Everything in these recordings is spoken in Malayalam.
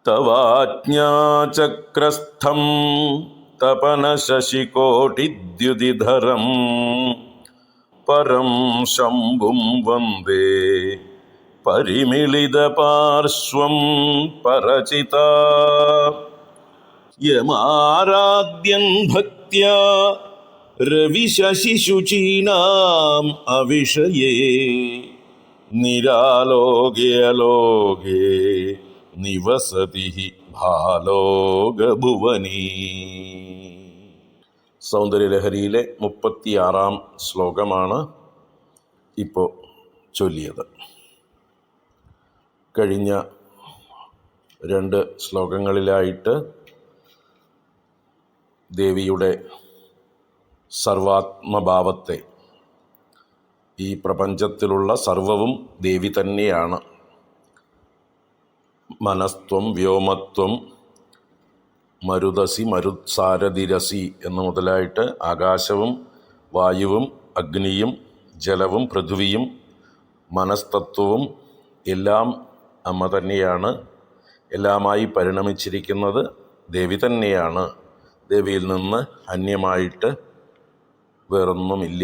തവാജ്ഞാചക്രസ്ഥം തപനശശികോടിദ്യുതിധരം പരം ശംഭും വന്ദേ പരിമിളിതപാർശ്വം പരചിതാ. യമാരാധ്യൻ ഭക്ത്യാ രവിശശിശുചീനാം അവിഷയേ നിരാലോകേലോകേ നിവസതി ഭാലോകഭുവനീ. സൗന്ദര്യലഹരിയിലെ 36 ശ്ലോകമാണ് ഇപ്പോൾ ചൊല്ലിയത്. കഴിഞ്ഞ 2 ശ്ലോകങ്ങളിലായിട്ട് ദേവിയുടെ സർവാത്മഭാവത്തെ, ഈ പ്രപഞ്ചത്തിലുള്ള സർവവും ദേവി തന്നെയാണ്. മനസ്ത്വം വ്യോമത്വം മരുതസി മരുത്സാരതിരസി എന്ന് മുതലായിട്ട് ആകാശവും വായുവും അഗ്നിയും ജലവും പൃഥ്വിയും മനസ്തത്വവും എല്ലാം അമ്മ തന്നെയാണ്. എല്ലാമായി പരിണമിച്ചിരിക്കുന്നത് ദേവി തന്നെയാണ്. ദേവിയിൽ നിന്ന് അന്യമായിട്ട് വേറൊന്നുമില്ല.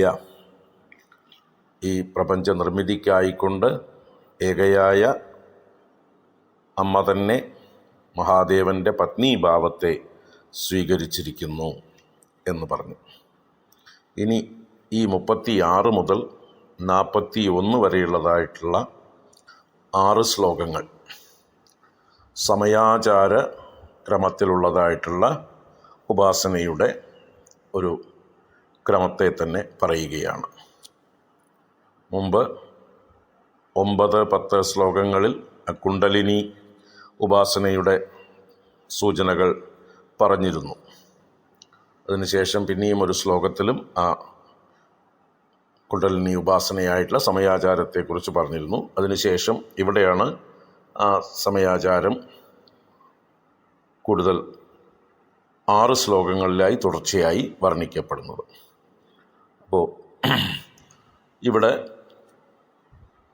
ഈ പ്രപഞ്ച നിർമ്മിതിക്കായിക്കൊണ്ട് ഏകയായ അമ്മ തന്നെ മഹാദേവൻ്റെ പത്നീഭാവത്തെ സ്വീകരിച്ചിരിക്കുന്നു എന്ന് പറഞ്ഞു. ഇനി ഈ 36 മുതൽ 41 വരെയുള്ളതായിട്ടുള്ള 6 ശ്ലോകങ്ങൾ സമയാചാര ക്രമത്തിലുള്ളതായിട്ടുള്ള ഉപാസനയുടെ ഒരു ക്രമത്തെ തന്നെ പറയുകയാണ്. മുമ്പ് 9-10 ശ്ലോകങ്ങളിൽ കുണ്ടലിനി ഉപാസനയുടെ സൂചനകൾ പറഞ്ഞിരുന്നു. അതിനുശേഷം പിന്നെയും ഒരു ശ്ലോകത്തിലും ആ കുണ്ടലിനി ഉപാസനയായിട്ടുള്ള സമയാചാരത്തെക്കുറിച്ച് പറഞ്ഞിരുന്നു. അതിനുശേഷം ഇവിടെയാണ് ആ സമയാചാരം കൂടുതൽ 6 ശ്ലോകങ്ങളിലായി തുടർച്ചയായി വർണ്ണിക്കപ്പെടുന്നത്. അപ്പോൾ ഇവിടെ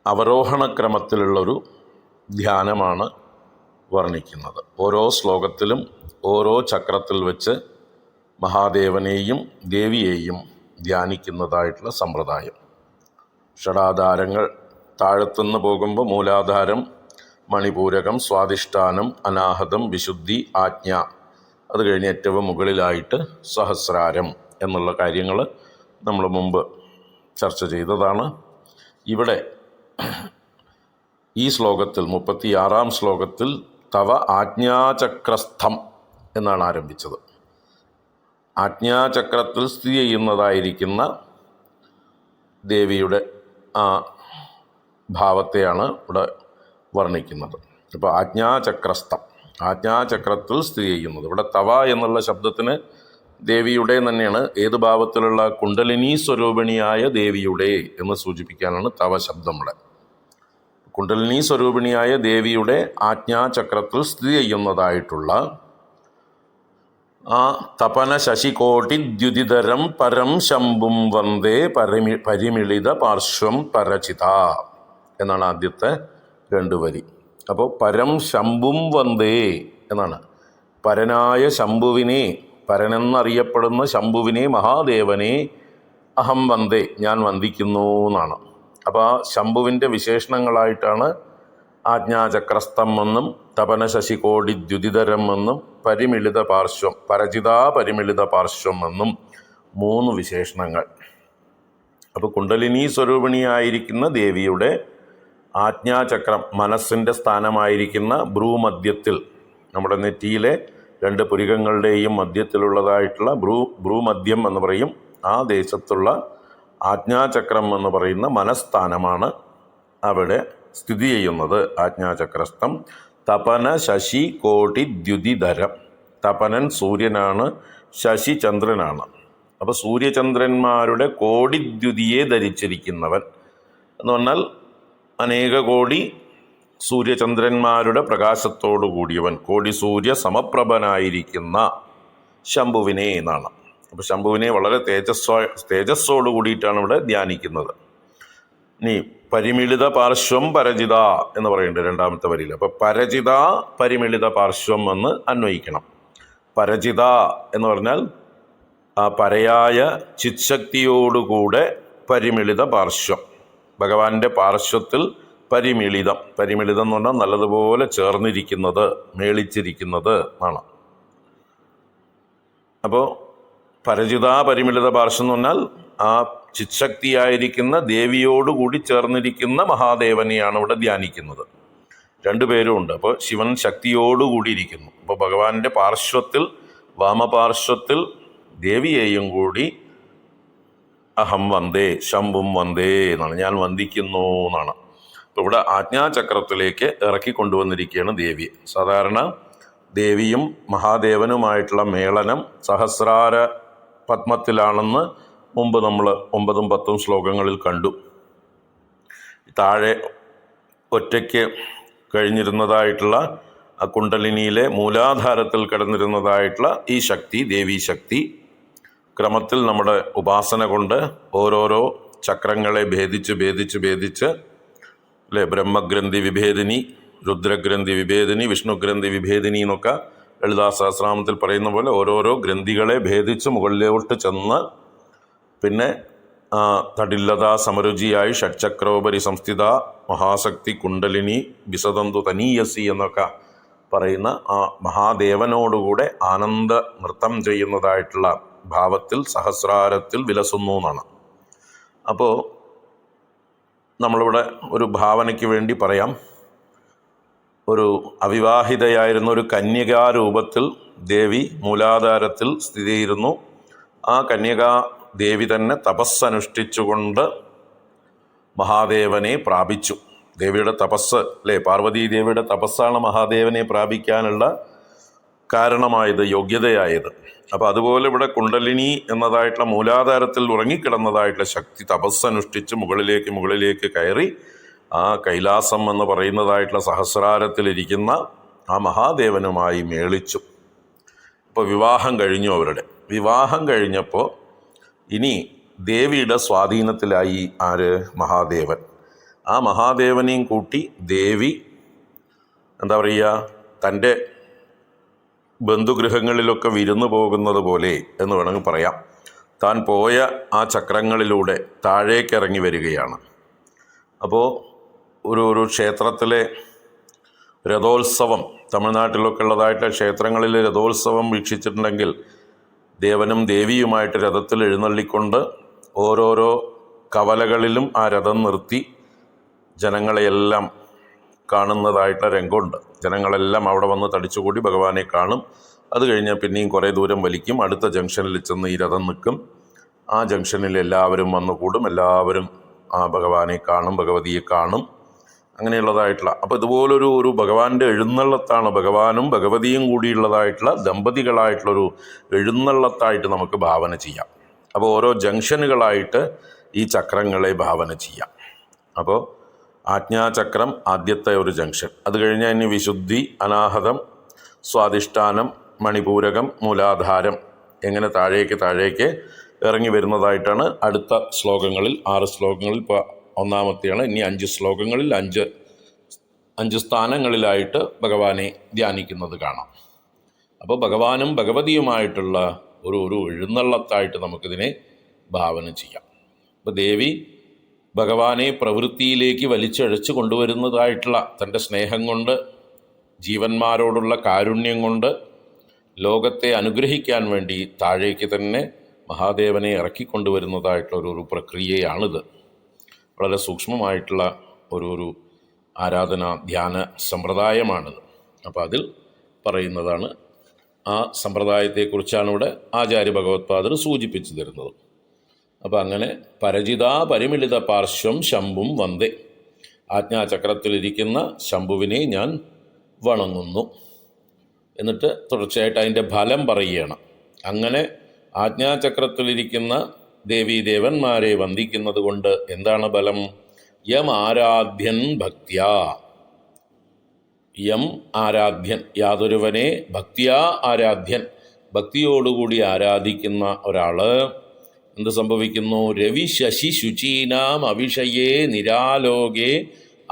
അവരോഹണക്രമത്തിലുള്ളൊരു ധ്യാനമാണ് വർണ്ണിക്കുന്നത്. ഓരോ ശ്ലോകത്തിലും ഓരോ ചക്രത്തിൽ വെച്ച് മഹാദേവനെയും ദേവിയെയും ധ്യാനിക്കുന്നതായിട്ടുള്ള സമ്പ്രദായം. ഷഡാധാരങ്ങൾ താഴത്തുനിന്ന് പോകുമ്പോൾ മൂലാധാരം, മണിപൂരകം, സ്വാധിഷ്ഠാനം, അനാഹതം, വിശുദ്ധി, ആജ്ഞ, അത് കഴിഞ്ഞ് ഏറ്റവും മുകളിലായിട്ട് സഹസ്രാരം എന്നുള്ള കാര്യങ്ങൾ നമ്മൾ മുമ്പ് ചർച്ച ചെയ്തതാണ്. ഇവിടെ ഈ ശ്ലോകത്തിൽ 36 ശ്ലോകത്തിൽ തവ ആജ്ഞാചക്രസ്ഥം എന്നാണ് ആരംഭിച്ചത്. ആജ്ഞാചക്രത്തിൽ സ്ഥിതി ചെയ്യുന്നതായിരിക്കുന്ന ദേവിയുടെ ആ ഭാവത്തെയാണ് ഇവിടെ വർണ്ണിക്കുന്നത്. അപ്പോൾ ആജ്ഞാചക്രസ്ഥം, ആജ്ഞാചക്രത്തിൽ സ്ഥിതി ചെയ്യുന്നത്. ഇവിടെ തവ എന്നുള്ള ശബ്ദത്തിന് ദേവിയുടെ തന്നെയാണ്. ഏത് ഭാവത്തിലുള്ള കുണ്ടലിനി സ്വരൂപിണിയായ ദേവിയുടെ എന്ന് സൂചിപ്പിക്കാനാണ് തവ ശബ്ദം. ഇവിടെ കുണ്ടലിനി സ്വരൂപിണിയായ ദേവിയുടെ ആജ്ഞാചക്രത്തിൽ സ്ഥിതി ചെയ്യുന്നതായിട്ടുള്ള ആ തപന ശശികോടി ദ്യുതിധരം പരം ശംഭും വന്ദേ പരിമിളിത പാർശ്വം പരചിത എന്നാണ് ആദ്യത്തെ 2 വരി. അപ്പോൾ പരം ശംഭും വന്ദേ എന്നാണ്. പരനായ ശംഭുവിനെ, പരനെന്നറിയപ്പെടുന്ന ശംഭുവിനെ, മഹാദേവനെ അഹം വന്ദേ, ഞാൻ വന്ദിക്കുന്നു എന്നാണ്. അപ്പോൾ ആ ശംഭുവിൻ്റെ വിശേഷണങ്ങളായിട്ടാണ് ആജ്ഞാചക്രസ്ഥം എന്നും തപന ശശികോടി ദ്യുതിധരം എന്നും പരിമിളിത പാർശ്വം, പരചിതാ പരിമിളിത പാർശ്വം എന്നും 3 വിശേഷണങ്ങൾ. അപ്പോൾ കുണ്ടലിനി സ്വരൂപിണിയായിരിക്കുന്ന ദേവിയുടെ ആജ്ഞാചക്രം, മനസ്സിൻ്റെ സ്ഥാനമായിരിക്കുന്ന ഭ്രൂമധ്യത്തിൽ, നമ്മുടെ നെറ്റിയിലെ 2 പുരികങ്ങളുടെയും മധ്യത്തിലുള്ളതായിട്ടുള്ള ഭ്രൂമധ്യം എന്ന് പറയും. ആ ദേശത്തുള്ള ആജ്ഞാചക്രം എന്ന് പറയുന്ന മനസ്ഥാനമാണ് അവിടെ സ്ഥിതി ചെയ്യുന്നത്. ആജ്ഞാചക്രസ്ഥം തപന ശശി കോടി ദ്യുതിധരം. തപനൻ സൂര്യനാണ്, ശശി ചന്ദ്രനാണ്. അപ്പോൾ സൂര്യചന്ദ്രന്മാരുടെ കോടിദ്യുതിയെ ധരിച്ചിരിക്കുന്നവൻ എന്ന് പറഞ്ഞാൽ അനേക കോടി സൂര്യചന്ദ്രന്മാരുടെ പ്രകാശത്തോടു കൂടിയവൻ, കോടി സൂര്യ സമപ്രഭനായിരിക്കുന്ന ശംഭുവിനെ എന്നാണ്. അപ്പോൾ ശംഭുവിനെ വളരെ തേജസ്സോടു കൂടിയിട്ടാണ് ഇവിടെ ധ്യാനിക്കുന്നത്. ഇനി പരിമിളിത പാർശ്വം പരജിത എന്ന് പറയുന്നുണ്ട് രണ്ടാമത്തെ വരിയിൽ. അപ്പോൾ പരജിത പരിമിളിത പാർശ്വം എന്ന് അന്വയിക്കണം. പരജിത എന്ന് പറഞ്ഞാൽ ആ പരയായ ചിത്ശക്തിയോടുകൂടെ പരിമിളിത പാർശ്വം, ഭഗവാന്റെ പാർശ്വത്തിൽ പരിമിളിതം. പരിമിളിതം എന്ന് പറഞ്ഞാൽ നല്ലതുപോലെ ചേർന്നിരിക്കുന്നത്, മേളിച്ചിരിക്കുന്നത് എന്നാണ്. അപ്പോൾ പരജിത പരിമിളിത പാർശ്വം എന്ന് പറഞ്ഞാൽ ആ ചിത്ശക്തിയായിരിക്കുന്ന ദേവിയോടുകൂടി ചേർന്നിരിക്കുന്ന മഹാദേവനെയാണ് ഇവിടെ ധ്യാനിക്കുന്നത്. രണ്ടുപേരും ഉണ്ട്. അപ്പോൾ ശിവൻ ശക്തിയോടുകൂടി ഇരിക്കുന്നു. അപ്പോൾ ഭഗവാന്റെ പാർശ്വത്തിൽ, വാമപാർശ്വത്തിൽ ദേവിയെയും കൂടി അഹം വന്ദേ ശംഭും വന്ദേ എന്നാണ്, ഞാൻ വന്ദിക്കുന്നു എന്നാണ്. അപ്പോൾ ഇവിടെ ആജ്ഞാചക്രത്തിലേക്ക് ഇറക്കിക്കൊണ്ടുവന്നിരിക്കുകയാണ് ദേവിയെ. സാധാരണ ദേവിയും മഹാദേവനുമായിട്ടുള്ള മേളനം സഹസ്രാര പത്മത്തിലാണെന്ന് മുമ്പ് നമ്മൾ 9ഉം 10ഉം ശ്ലോകങ്ങളിൽ കണ്ടു. താഴെ ഒറ്റയ്ക്ക് കഴിഞ്ഞിരുന്നതായിട്ടുള്ള ആ കുണ്ടലിനിയിലെ മൂലാധാരത്തിൽ കിടന്നിരുന്നതായിട്ടുള്ള ഈ ശക്തി, ദേവീശക്തി, ക്രമത്തിൽ നമ്മുടെ ഉപാസന കൊണ്ട് ഓരോരോ ചക്രങ്ങളെ ഭേദിച്ച് അല്ലേ, ബ്രഹ്മഗ്രന്ഥി വിഭേദിനി, രുദ്രഗ്രന്ഥി വിഭേദിനി, വിഷ്ണുഗ്രന്ഥി വിഭേദിനി എന്നൊക്കെ ലളിതാ സഹസ്രനാമത്തിൽ പറയുന്ന പോലെ ഓരോരോ ഗ്രന്ഥികളെ ഭേദിച്ച് മുകളിലോട്ട് ചെന്ന് പിന്നെ തടില്ലതാ സമരുചിയായി ഷഡ്ചക്രോപരി സംസ്ഥിത മഹാശക്തി കുണ്ടലിനി വിസതന്തു തനീയസി എന്നൊക്കെ പറയുന്ന ആ മഹാദേവനോടുകൂടെ ആനന്ദ നൃത്തം ചെയ്യുന്നതായിട്ടുള്ള ഭാവത്തിൽ സഹസ്രാരത്തിൽ വിലസുന്നു എന്നാണ്. അപ്പോൾ നമ്മളിവിടെ ഒരു ഭാവനയ്ക്ക് വേണ്ടി പറയാം. ഒരു അവിവാഹിതയായിരുന്ന ഒരു കന്യകാരൂപത്തിൽ ദേവി മൂലാധാരത്തിൽ സ്ഥിതി ചെയ്യുന്നു. ആ കന്യകാ ദേവി തന്നെ തപസ്സനുഷ്ഠിച്ചുകൊണ്ട് മഹാദേവനെ പ്രാപിച്ചു. ദേവിയുടെ തപസ് അല്ലേ, പാർവതീ ദേവിയുടെ തപസ്സാണ് മഹാദേവനെ പ്രാപിക്കാനുള്ള കാരണമായത്, യോഗ്യതയായത്. അപ്പോൾ അതുപോലെ ഇവിടെ കുണ്ടലിനി എന്നതായിട്ടുള്ള മൂലാധാരത്തിൽ ഉറങ്ങിക്കിടന്നതായിട്ടുള്ള ശക്തി തപസ്സനുഷ്ഠിച്ച് മുകളിലേക്ക് കയറി ആ കൈലാസം എന്ന് പറയുന്നതായിട്ടുള്ള സഹസ്രാരത്തിലിരിക്കുന്ന ആ മഹാദേവനുമായി മേളിച്ചു. ഇപ്പോൾ വിവാഹം കഴിഞ്ഞു. അവരുടെ വിവാഹം കഴിഞ്ഞപ്പോൾ ഇനി ദേവിയുടെ സ്വാധീനത്തിലായി ആര്? മഹാദേവൻ. ആ മഹാദേവനെയും കൂട്ടി ദേവി എന്താ പറയുക, തൻ്റെ ബന്ധുഗൃഹങ്ങളിലൊക്കെ വിരുന്നു പോകുന്നത് പോലെ എന്ന് വേണമെങ്കിൽ പറയാം. താൻ പോയ ആ ചക്രങ്ങളിലൂടെ താഴേക്കിറങ്ങി വരികയാണ്. അപ്പോൾ ഒരു ക്ഷേത്രത്തിലെ രഥോത്സവം, തമിഴ്നാട്ടിലൊക്കെ ഉള്ളതായിട്ട് ക്ഷേത്രങ്ങളിൽ രഥോത്സവം വീക്ഷിച്ചിട്ടുണ്ടെങ്കിൽ ദേവനും ദേവിയുമായിട്ട് രഥത്തിൽ എഴുന്നള്ളിക്കൊണ്ട് ഓരോരോ കവലകളിലും ആ രഥം നിർത്തി ജനങ്ങളെയെല്ലാം കാണുന്നതായിട്ടുള്ള രംഗമുണ്ട്. ജനങ്ങളെല്ലാം അവിടെ വന്ന് തടിച്ചുകൂടി ഭഗവാനെ കാണും. അത് കഴിഞ്ഞാൽ പിന്നെയും കുറേ ദൂരം വലിക്കും. അടുത്ത ജംഗ്ഷനിൽ ചെന്ന് ഈ രഥം നിൽക്കും. ആ ജംഗ്ഷനിൽ എല്ലാവരും വന്നു കൂടും. എല്ലാവരും ആ ഭഗവാനെ കാണും, ഭഗവതിയെ കാണും. അങ്ങനെയുള്ളതായിട്ടുള്ള, അപ്പോൾ ഇതുപോലൊരു ഭഗവാന്റെ എഴുന്നള്ളത്താണ്. ഭഗവാനും ഭഗവതിയും കൂടിയുള്ളതായിട്ടുള്ള ദമ്പതികളായിട്ടുള്ളൊരു എഴുന്നള്ളത്തായിട്ട് നമുക്ക് ഭാവന ചെയ്യാം. അപ്പോൾ ഓരോ ജംഗ്ഷനുകളായിട്ട് ഈ ചക്രങ്ങളെ ഭാവന ചെയ്യാം. അപ്പോൾ ആജ്ഞാചക്രം ആദ്യത്തെ ഒരു ജംഗ്ഷൻ. അത് കഴിഞ്ഞാൽ ഇനി വിശുദ്ധി, അനാഹതം, സ്വാധിഷ്ഠാനം, മണിപൂരകം, മൂലാധാരം, എങ്ങനെ താഴേക്ക് ഇറങ്ങി വരുന്നതായിട്ടാണ് അടുത്ത ശ്ലോകങ്ങളിൽ 6 ശ്ലോകങ്ങളിൽ. ഇപ്പോൾ ഒന്നാമത്തെയാണ്. ഇനി 5 ശ്ലോകങ്ങളിൽ 5 സ്ഥാനങ്ങളിലായിട്ട് ഭഗവാനെ ധ്യാനിക്കുന്നത് കാണാം. അപ്പോൾ ഭഗവാനും ഭഗവതിയുമായിട്ടുള്ള ഒരു എഴുന്നള്ളത്തായിട്ട് നമുക്കിതിനെ ഭാവന ചെയ്യാം. അപ്പോൾ ദേവി ഭഗവാനെ പ്രവൃത്തിയിലേക്ക് വലിച്ചഴച്ച് കൊണ്ടുവരുന്നതായിട്ടുള്ള തൻ്റെ സ്നേഹം കൊണ്ട്, ജീവന്മാരോടുള്ള കാരുണ്യം കൊണ്ട് ലോകത്തെ അനുഗ്രഹിക്കാൻ വേണ്ടി താഴേക്ക് തന്നെ മഹാദേവനെ ഇറക്കിക്കൊണ്ടുവരുന്നതായിട്ടുള്ള ഒരു പ്രക്രിയയാണിത്. വളരെ സൂക്ഷ്മമായിട്ടുള്ള ഒരു ആരാധന ധ്യാന സമ്പ്രദായമാണിത്. അപ്പോൾ അതിൽ പറയുന്നതാണ്, ആ സമ്പ്രദായത്തെക്കുറിച്ചാണ് ഇവിടെ ആചാര്യ ഭഗവത്പാദർ സൂചിപ്പിച്ചു തരുന്നത്. അപ്പോൾ അങ്ങനെ പരജിത പരിമിളിത പാർശ്വം ശംഭും വന്ദേ, ആജ്ഞാചക്രത്തിലിരിക്കുന്ന ശംഭുവിനെ ഞാൻ വണങ്ങുന്നു. എന്നിട്ട് തുടർച്ചയായിട്ട് അതിൻ്റെ ഫലം പറയുകയാണ്. അങ്ങനെ ആജ്ഞാചക്രത്തിലിരിക്കുന്ന ദേവീദേവന്മാരെ വന്ദിക്കുന്നത് കൊണ്ട് എന്താണ് ഫലം? യം ആരാധ്യൻ ഭക്ത്യാ, യം ആരാധ്യൻ, യാതൊരുവനെ ഭക്തിയാ ആരാധ്യൻ, ഭക്തിയോടുകൂടി ആരാധിക്കുന്ന ഒരാൾ, എന്ത് സംഭവിക്കുന്നു? രവി ശശി ശുചീനാം അവിഷയേ നിരാലോകേ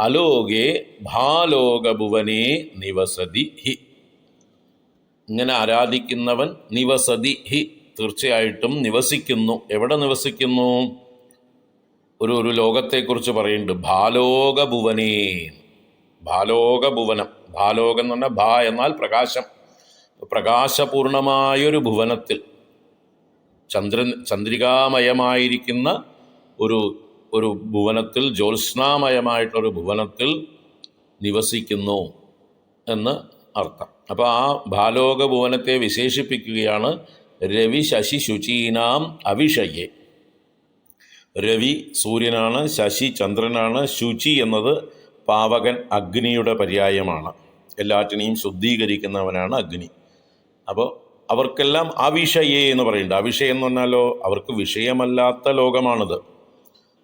അലോകേ ഭാലോകഭുവനേ നിവസതി ഹി. ഇങ്ങനെ ആരാധിക്കുന്നവൻ നിവസതി ഹി, തീർച്ചയായിട്ടും നിവസിക്കുന്നു. എവിടെ നിവസിക്കുന്നു? ഒരു ലോകത്തെക്കുറിച്ച് പറയുന്നുണ്ട്. ഭാലോകഭുവനേ, ഭാലോകഭുവനം. ഭാലോകം എന്ന് പറഞ്ഞാൽ ഭാ എന്നാൽ പ്രകാശം. പ്രകാശപൂർണമായൊരു ഭുവനത്തിൽ, ചന്ദ്രികാമയമായിരിക്കുന്ന ഒരു ഭുവനത്തിൽ, ജ്യോത്സ്നാമയമായിട്ടൊരു ഭുവനത്തിൽ നിവസിക്കുന്നു എന്ന് അർത്ഥം. അപ്പോൾ ആ ഭാലോക ഭുവനത്തെ വിശേഷിപ്പിക്കുകയാണ് രവി ശശി ശുചീനാം അവിഷയെ. രവി സൂര്യനാണ്, ശശി ചന്ദ്രനാണ്, ശുചി എന്നത് പാവകൻ അഗ്നിയുടെ പര്യായമാണ്. എല്ലാറ്റിനെയും ശുദ്ധീകരിക്കുന്നവനാണ് അഗ്നി. അപ്പോൾ അവർക്കെല്ലാം അവിഷയെ എന്ന് പറയുന്നുണ്ട്. അവിഷയം എന്ന് പറഞ്ഞാലോ അവർക്ക് വിഷയമല്ലാത്ത ലോകമാണിത്.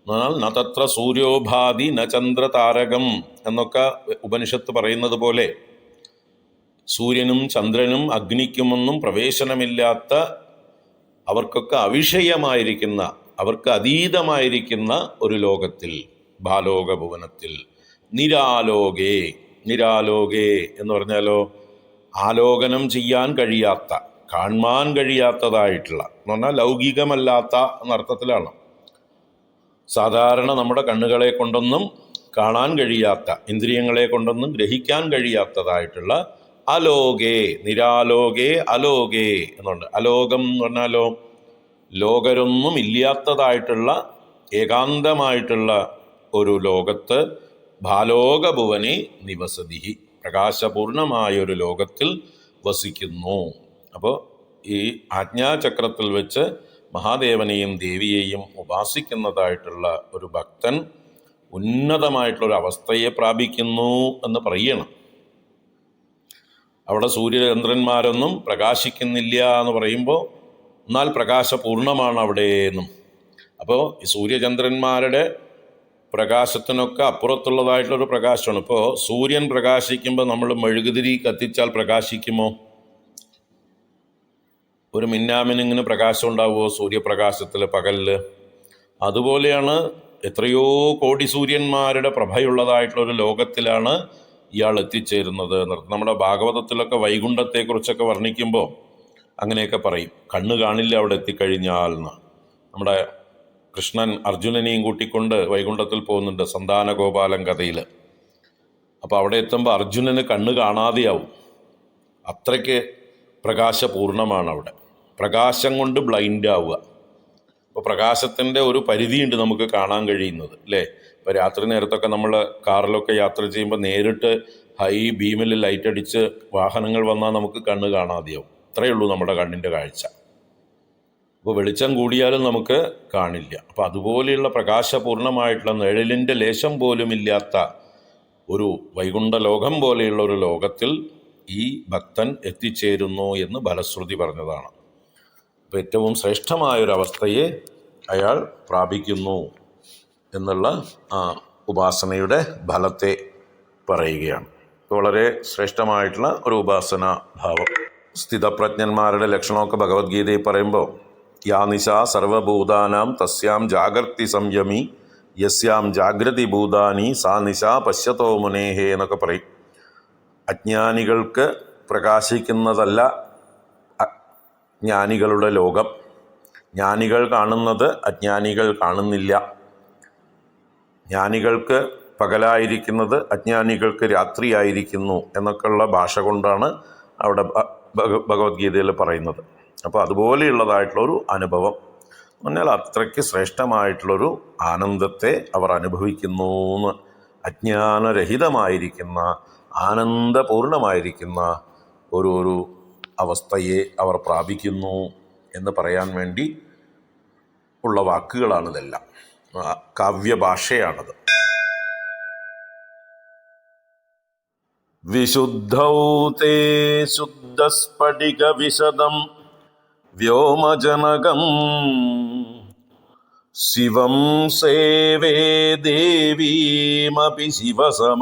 എന്നാൽ ന തത്ര സൂര്യോഭാതി ന ചന്ദ്രതാരകം എന്നൊക്കെ ഉപനിഷത്ത് പറയുന്നത് പോലെ സൂര്യനും ചന്ദ്രനും അഗ്നിക്കുമൊന്നും പ്രവേശനമില്ലാത്ത, അവർക്കൊക്കെ അവിഷയമായിരിക്കുന്ന, അവർക്ക് അതീതമായിരിക്കുന്ന ഒരു ലോകത്തിൽ, ഭാലോക ഭുവനത്തിൽ, നിരാലോകേ. നിരാലോകേ എന്ന് പറഞ്ഞാലോ ആലോകനം ചെയ്യാൻ കഴിയാത്ത, കാണാൻ കഴിയാത്തതായിട്ടുള്ള എന്ന് പറഞ്ഞാൽ ലൗകികമല്ലാത്ത എന്നർത്ഥത്തിലാണ്. സാധാരണ നമ്മുടെ കണ്ണുകളെ കൊണ്ടൊന്നും കാണാൻ കഴിയാത്ത, ഇന്ദ്രിയങ്ങളെ കൊണ്ടൊന്നും ഗ്രഹിക്കാൻ കഴിയാത്തതായിട്ടുള്ള അലോകേ, നിരാലോകേ അലോകേ എന്നുണ്ട്. അലോകം എന്ന് പറഞ്ഞാലോ ലോകരൊന്നും ഇല്ലാത്തതായിട്ടുള്ള ഏകാന്തമായിട്ടുള്ള ഒരു ലോകത്ത്, ഭാലോകഭുവനെ നിവസതി, പ്രകാശപൂർണമായൊരു ലോകത്തിൽ വസിക്കുന്നു. അപ്പോൾ ഈ ആജ്ഞാചക്രത്തിൽ വെച്ച് മഹാദേവനെയും ദേവിയെയും ഉപാസിക്കുന്നതായിട്ടുള്ള ഒരു ഭക്തൻ ഉന്നതമായിട്ടുള്ളൊരു അവസ്ഥയെ പ്രാപിക്കുന്നു എന്ന് പറയണം. അവിടെ സൂര്യചന്ദ്രന്മാരൊന്നും പ്രകാശിക്കുന്നില്ല എന്ന് പറയുമ്പോൾ എന്നാൽ പ്രകാശപൂർണമാണ് അവിടെ എന്നും. അപ്പോൾ ഈ സൂര്യചന്ദ്രന്മാരുടെ പ്രകാശത്തിനൊക്കെ അപ്പുറത്തുള്ളതായിട്ടുള്ളൊരു പ്രകാശമാണ്. ഇപ്പോൾ സൂര്യൻ പ്രകാശിക്കുമ്പോൾ നമ്മൾ മെഴുകുതിരി കത്തിച്ചാൽ പ്രകാശിക്കുമോ? ഒരു മിന്നാമിനിങ്ങനെ പ്രകാശം ഉണ്ടാവുമോ സൂര്യപ്രകാശത്തിൽ പകലിൽ? അതുപോലെയാണ് എത്രയോ കോടി സൂര്യന്മാരുടെ പ്രഭയുള്ളതായിട്ടുള്ളൊരു ലോകത്തിലാണ് ഇയാൾ എത്തിച്ചേരുന്നത്. നമ്മുടെ ഭാഗവതത്തിലൊക്കെ വൈകുണ്ഠത്തെക്കുറിച്ചൊക്കെ വർണ്ണിക്കുമ്പോൾ അങ്ങനെയൊക്കെ പറയും, കണ്ണ് കാണില്ല അവിടെ എത്തിക്കഴിഞ്ഞാൽ എന്ന്. നമ്മുടെ കൃഷ്ണൻ അർജുനനെയും കൂട്ടിക്കൊണ്ട് വൈകുണ്ഠത്തിൽ പോകുന്നുണ്ട് സന്താനഗോപാലൻ കഥയിൽ. അപ്പോൾ അവിടെ എത്തുമ്പോൾ അർജുനന് കണ്ണ് കാണാതെയാവും, അത്രയ്ക്ക് പ്രകാശപൂർണമാണ് അവിടെ. പ്രകാശം കൊണ്ട് ബ്ലൈൻഡ് ആവുക. അപ്പോൾ പ്രകാശത്തിൻ്റെ ഒരു പരിധിയുണ്ട് നമുക്ക് കാണാൻ കഴിയുന്നത്, അല്ലേ? ഇപ്പോൾ രാത്രി നേരത്തൊക്കെ നമ്മൾ കാറിലൊക്കെ യാത്ര ചെയ്യുമ്പോൾ നേരിട്ട് ഹൈ ബീമിൽ ലൈറ്റ് അടിച്ച് വാഹനങ്ങൾ വന്നാൽ നമുക്ക് കണ്ണ് കാണാതെയാവും. അത്രയേ ഉള്ളൂ നമ്മുടെ കണ്ണിൻ്റെ കാഴ്ച. അപ്പോൾ വെളിച്ചം കൂടിയാലും നമുക്ക് കാണില്ല. അപ്പോൾ അതുപോലെയുള്ള പ്രകാശപൂർണമായിട്ടുള്ള നിഴലിൻ്റെ ലേശം പോലുമില്ലാത്ത ഒരു വൈകുണ്ഠ ലോകം പോലെയുള്ള ഒരു ലോകത്തിൽ ഈ ഭക്തൻ എത്തിച്ചേരുന്നു എന്ന് ഫലശ്രുതി പറഞ്ഞതാണ്. അപ്പോൾ ഏറ്റവും ശ്രേഷ്ഠമായൊരവസ്ഥയെ അയാൾ പ്രാപിക്കുന്നു എന്നുള്ള ആ ഉപാസനയുടെ ഫലത്തെ പറയുകയാണ്. വളരെ ശ്രേഷ്ഠമായിട്ടുള്ള ഒരു ഉപാസനാ ഭാവം. സ്ഥിതപ്രജ്ഞന്മാരുടെ ലക്ഷണമൊക്കെ ഭഗവത്ഗീതയിൽ പറയുമ്പോൾ യാ നിശാ സർവഭൂതാനാം തസ്യാം ജാഗർത്തി സംയമി യസ്യാം ജാഗ്രതി ഭൂതാനി സാ നിശാ പശ്യതോ മുനേഹേ എന്നൊക്കെ പറയും. അജ്ഞാനികൾക്ക് പ്രകാശിക്കുന്നതല്ല ജ്ഞാനികളുടെ ലോകം. ജ്ഞാനികൾ കാണുന്നത് അജ്ഞാനികൾ കാണുന്നില്ല. ജ്ഞാനികൾക്ക് പകലായിരിക്കുന്നത് അജ്ഞാനികൾക്ക് രാത്രിയായിരിക്കുന്നു എന്നൊക്കെയുള്ള ഭാഷ കൊണ്ടാണ് അവിടെ ഭഗവത്ഗീതയിൽ പറയുന്നത്. അപ്പോൾ അതുപോലെയുള്ളതായിട്ടുള്ളൊരു അനുഭവം എന്നാൽ അത്രയ്ക്ക് ശ്രേഷ്ഠമായിട്ടുള്ളൊരു ആനന്ദത്തെ അവർ അനുഭവിക്കുന്നു എന്ന്. അജ്ഞാനരഹിതമായിരിക്കുന്ന ആനന്ദപൂർണമായിരിക്കുന്ന ഒരു അവസ്ഥയെ അവർ പ്രാപിക്കുന്നു എന്ന് പറയാൻ വേണ്ടി ഉള്ള വാക്കുകളാണിതെല്ലാം. കാവ്യഭാഷയാണത്. വിശുദ്ധൗ തേ ശുദ്ധസ്ഫടിക വിശദം വ്യോമജനകം ശിവം സേവേ ദേവീമപി ശിവസമാനവ്യവസിതാം